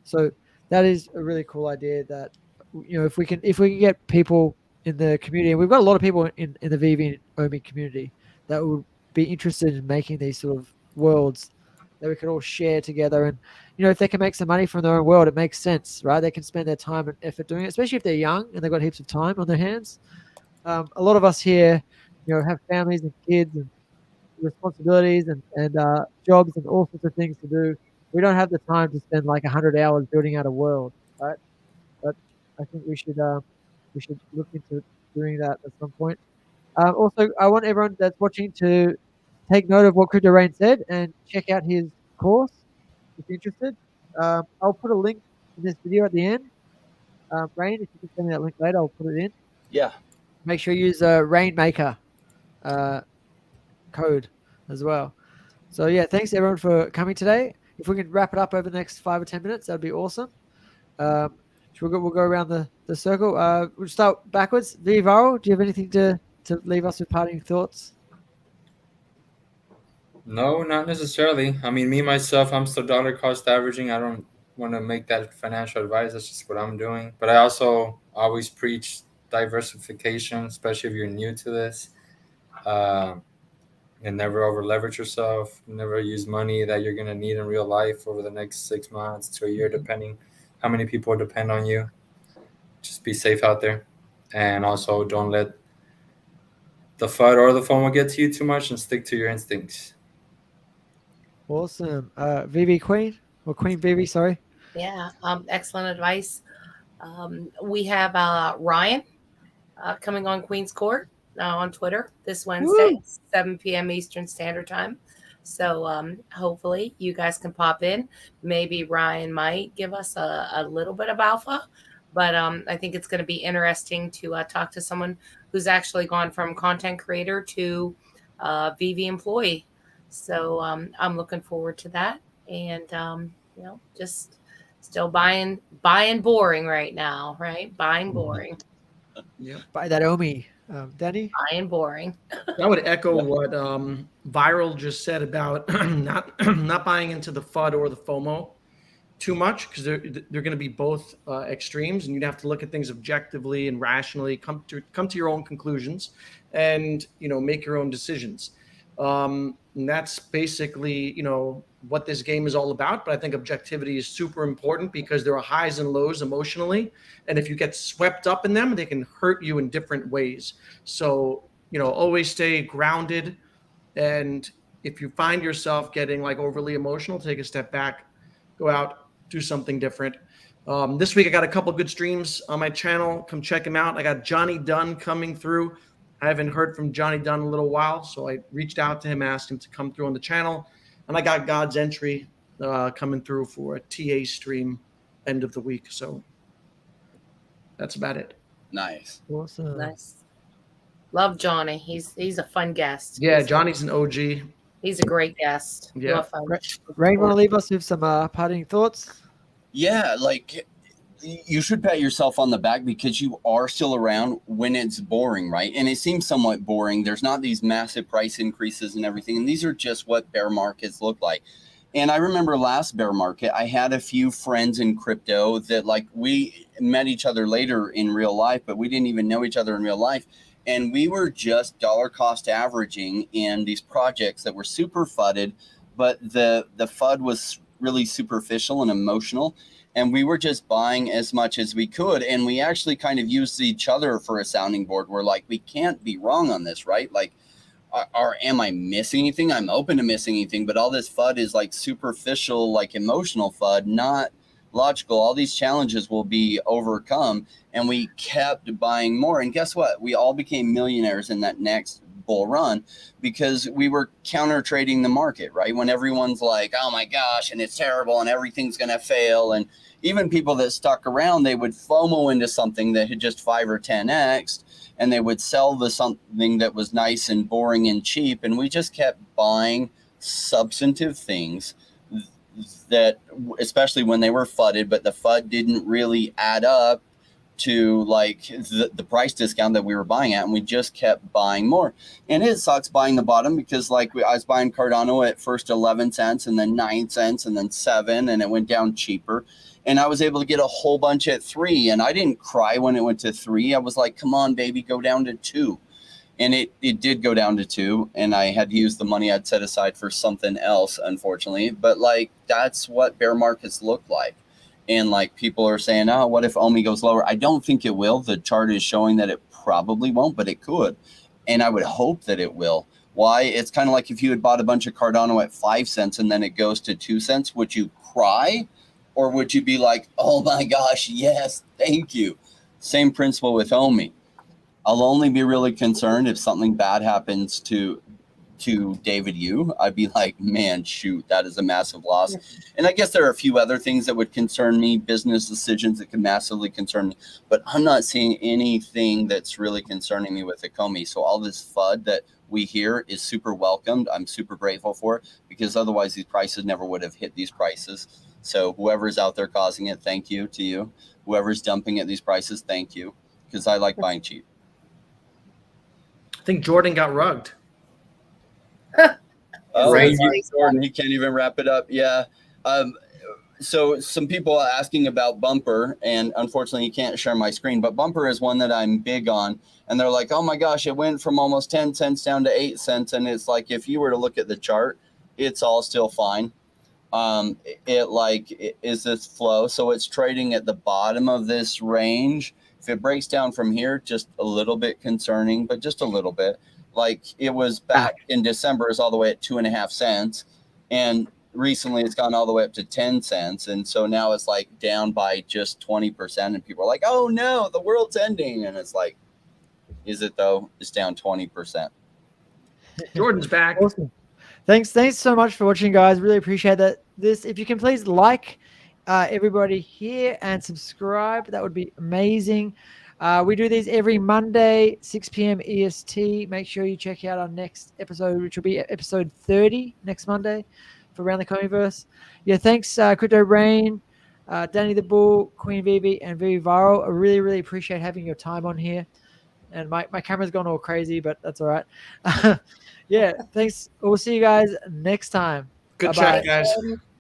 So that is a really cool idea. That if we can get people in the community, and we've got a lot of people in the VEVE and OMI community that would be interested in making these sort of worlds that we could all share together. And, if they can make some money from their own world, it makes sense, right? They can spend their time and effort doing it, especially if they're young and they've got heaps of time on their hands. A lot of us here, have families and kids and responsibilities and jobs and all sorts of things to do. We don't have the time to spend like 100 hours building out a world, right? But I think we should look into doing that at some point. Also, I want everyone that's watching to take note of what Crypto Rain said and check out his course if you're interested. I'll put a link in this video at the end. Rain, if you can send me that link later, I'll put it in. Yeah. Make sure you use Rainmaker code as well. So yeah, thanks everyone for coming today. If we can wrap it up over the next 5 or 10 minutes, that'd be awesome. We'll go around the circle. We'll start backwards. VEVE, do you have anything to leave us with parting thoughts? No, not necessarily. I mean, me myself, I'm still dollar cost averaging. I don't want to make that financial advice. That's just what I'm doing. But I also always preach diversification, especially if you're new to this. And never over leverage yourself. Never use money that you're going to need in real life over the next 6 months to a year, depending how many people depend on you. Just be safe out there. And also don't let the FUD or the FOMO get to you too much, and stick to your instincts. Awesome. VEVE Queen, or Queen VEVE, sorry. Yeah, excellent advice. We have Ryan coming on Queen's Court on Twitter this Wednesday, 7 p.m. Eastern Standard Time. So hopefully you guys can pop in. Maybe Ryan might give us a little bit of alpha, but I think it's going to be interesting to talk to someone who's actually gone from content creator to VEVE employee. So I'm looking forward to that. And, just still buying boring right now, right? Buying boring. Yeah. Buy that Omi. Danny? Buying boring. I would echo what Viral just said about not buying into the FUD or the FOMO too much, because they're going to be both extremes, and you'd have to look at things objectively and rationally, come to your own conclusions, and make your own decisions. And that's basically what this game is all about. But I think objectivity is super important, because there are highs and lows emotionally, and if you get swept up in them, they can hurt you in different ways. So always stay grounded, and if you find yourself getting like overly emotional, take a step back, go out, do something different. This week I got a couple good streams on my channel. Come check them out. I got Johnny Dunn coming through. I haven't heard from Johnny Dunn in a little while, so I reached out to him, asked him to come through on the channel. And I got God's Entry coming through for a TA stream end of the week. So that's about it. Nice. Awesome. Nice. Love Johnny. He's a fun guest. Yeah, Johnny's an OG. He's a great guest. Yeah. Rain, want to leave us with some parting thoughts? Yeah, like you should pat yourself on the back, because you are still around when it's boring, right? And it seems somewhat boring. There's not these massive price increases and everything. And these are just what bear markets look like. And I remember last bear market, I had a few friends in crypto that like we met each other later in real life, but we didn't even know each other in real life. And we were just dollar cost averaging in these projects that were super FUDed, but the FUD was really superficial and emotional. And we were just buying as much as we could. And we actually kind of used each other for a sounding board. We're like, we can't be wrong on this, right? Like, am I missing anything? I'm open to missing anything, but all this FUD is like superficial, like emotional FUD, not logical. All these challenges will be overcome. And we kept buying more. And guess what? We all became millionaires in that next bull run, because we were counter trading the market, right? When everyone's like, oh my gosh, and it's terrible and everything's going to fail. And even people that stuck around, they would FOMO into something that had just 5 or 10x, and they would sell something that was nice and boring and cheap. And we just kept buying substantive things that, especially when they were FUDed, but the FUD didn't really add up to like the price discount that we were buying at, and we just kept buying more. And it sucks buying the bottom, because like I was buying Cardano at first 11 cents and then 9 cents and then 7, and it went down cheaper. And I was able to get a whole bunch at 3, and I didn't cry when it went to 3. I was like, come on, baby, go down to 2. And it did go down to 2, and I had to use the money I'd set aside for something else, unfortunately. But like, that's what bear markets look like. And like, people are saying, oh, what if OMI goes lower? I don't think it will. The chart is showing that it probably won't, but it could. And I would hope that it will. Why? It's kind of like if you had bought a bunch of Cardano at 5 cents and then it goes to 2 cents, would you cry? Or would you be like, oh my gosh, yes, thank you? Same principle with OMI. I'll only be really concerned if something bad happens to David Yu. I'd be like, man, shoot, that is a massive loss. And I guess there are a few other things that would concern me, business decisions that could massively concern me, but I'm not seeing anything that's really concerning me with Ecomi. So all this FUD that we hear is super welcomed. I'm super grateful for it, because otherwise these prices never would have hit these prices. So whoever's out there causing it, thank you to you. Whoever's dumping at these prices, thank you, because I like buying cheap. I think Jordan got rugged. Oh, Right. Jordan, he can't even wrap it up. Yeah. So some people are asking about Bumper, and unfortunately you can't share my screen, but Bumper is one that I'm big on. And they're like, oh my gosh, it went from almost 10 cents down to 8 cents. And it's like, if you were to look at the chart, it's all still fine. It is this flow. So it's trading at the bottom of this range. If it breaks down from here, just a little bit concerning, but just a little bit. Like, it was back in December, is all the way at 2.5 cents. And recently it's gone all the way up to 10 cents. And so now it's like down by just 20%. And people are like, oh no, the world's ending. And it's like, is it though? It's down 20%. Jordan's back. Awesome. Thanks so much for watching, guys. Really appreciate that. If you can please like everybody here and subscribe, that would be amazing. We do these every Monday, 6 p.m. EST. Make sure you check out our next episode, which will be episode 30 next Monday for Around the Comiverse. Yeah, thanks, Crypto Rain, Danny the Bull, Queen VEVE, and VEVE Viral. I really, really appreciate having your time on here. And my camera's gone all crazy, but that's all right. Yeah, thanks. We'll see you guys next time. Good Bye-bye. chat, guys.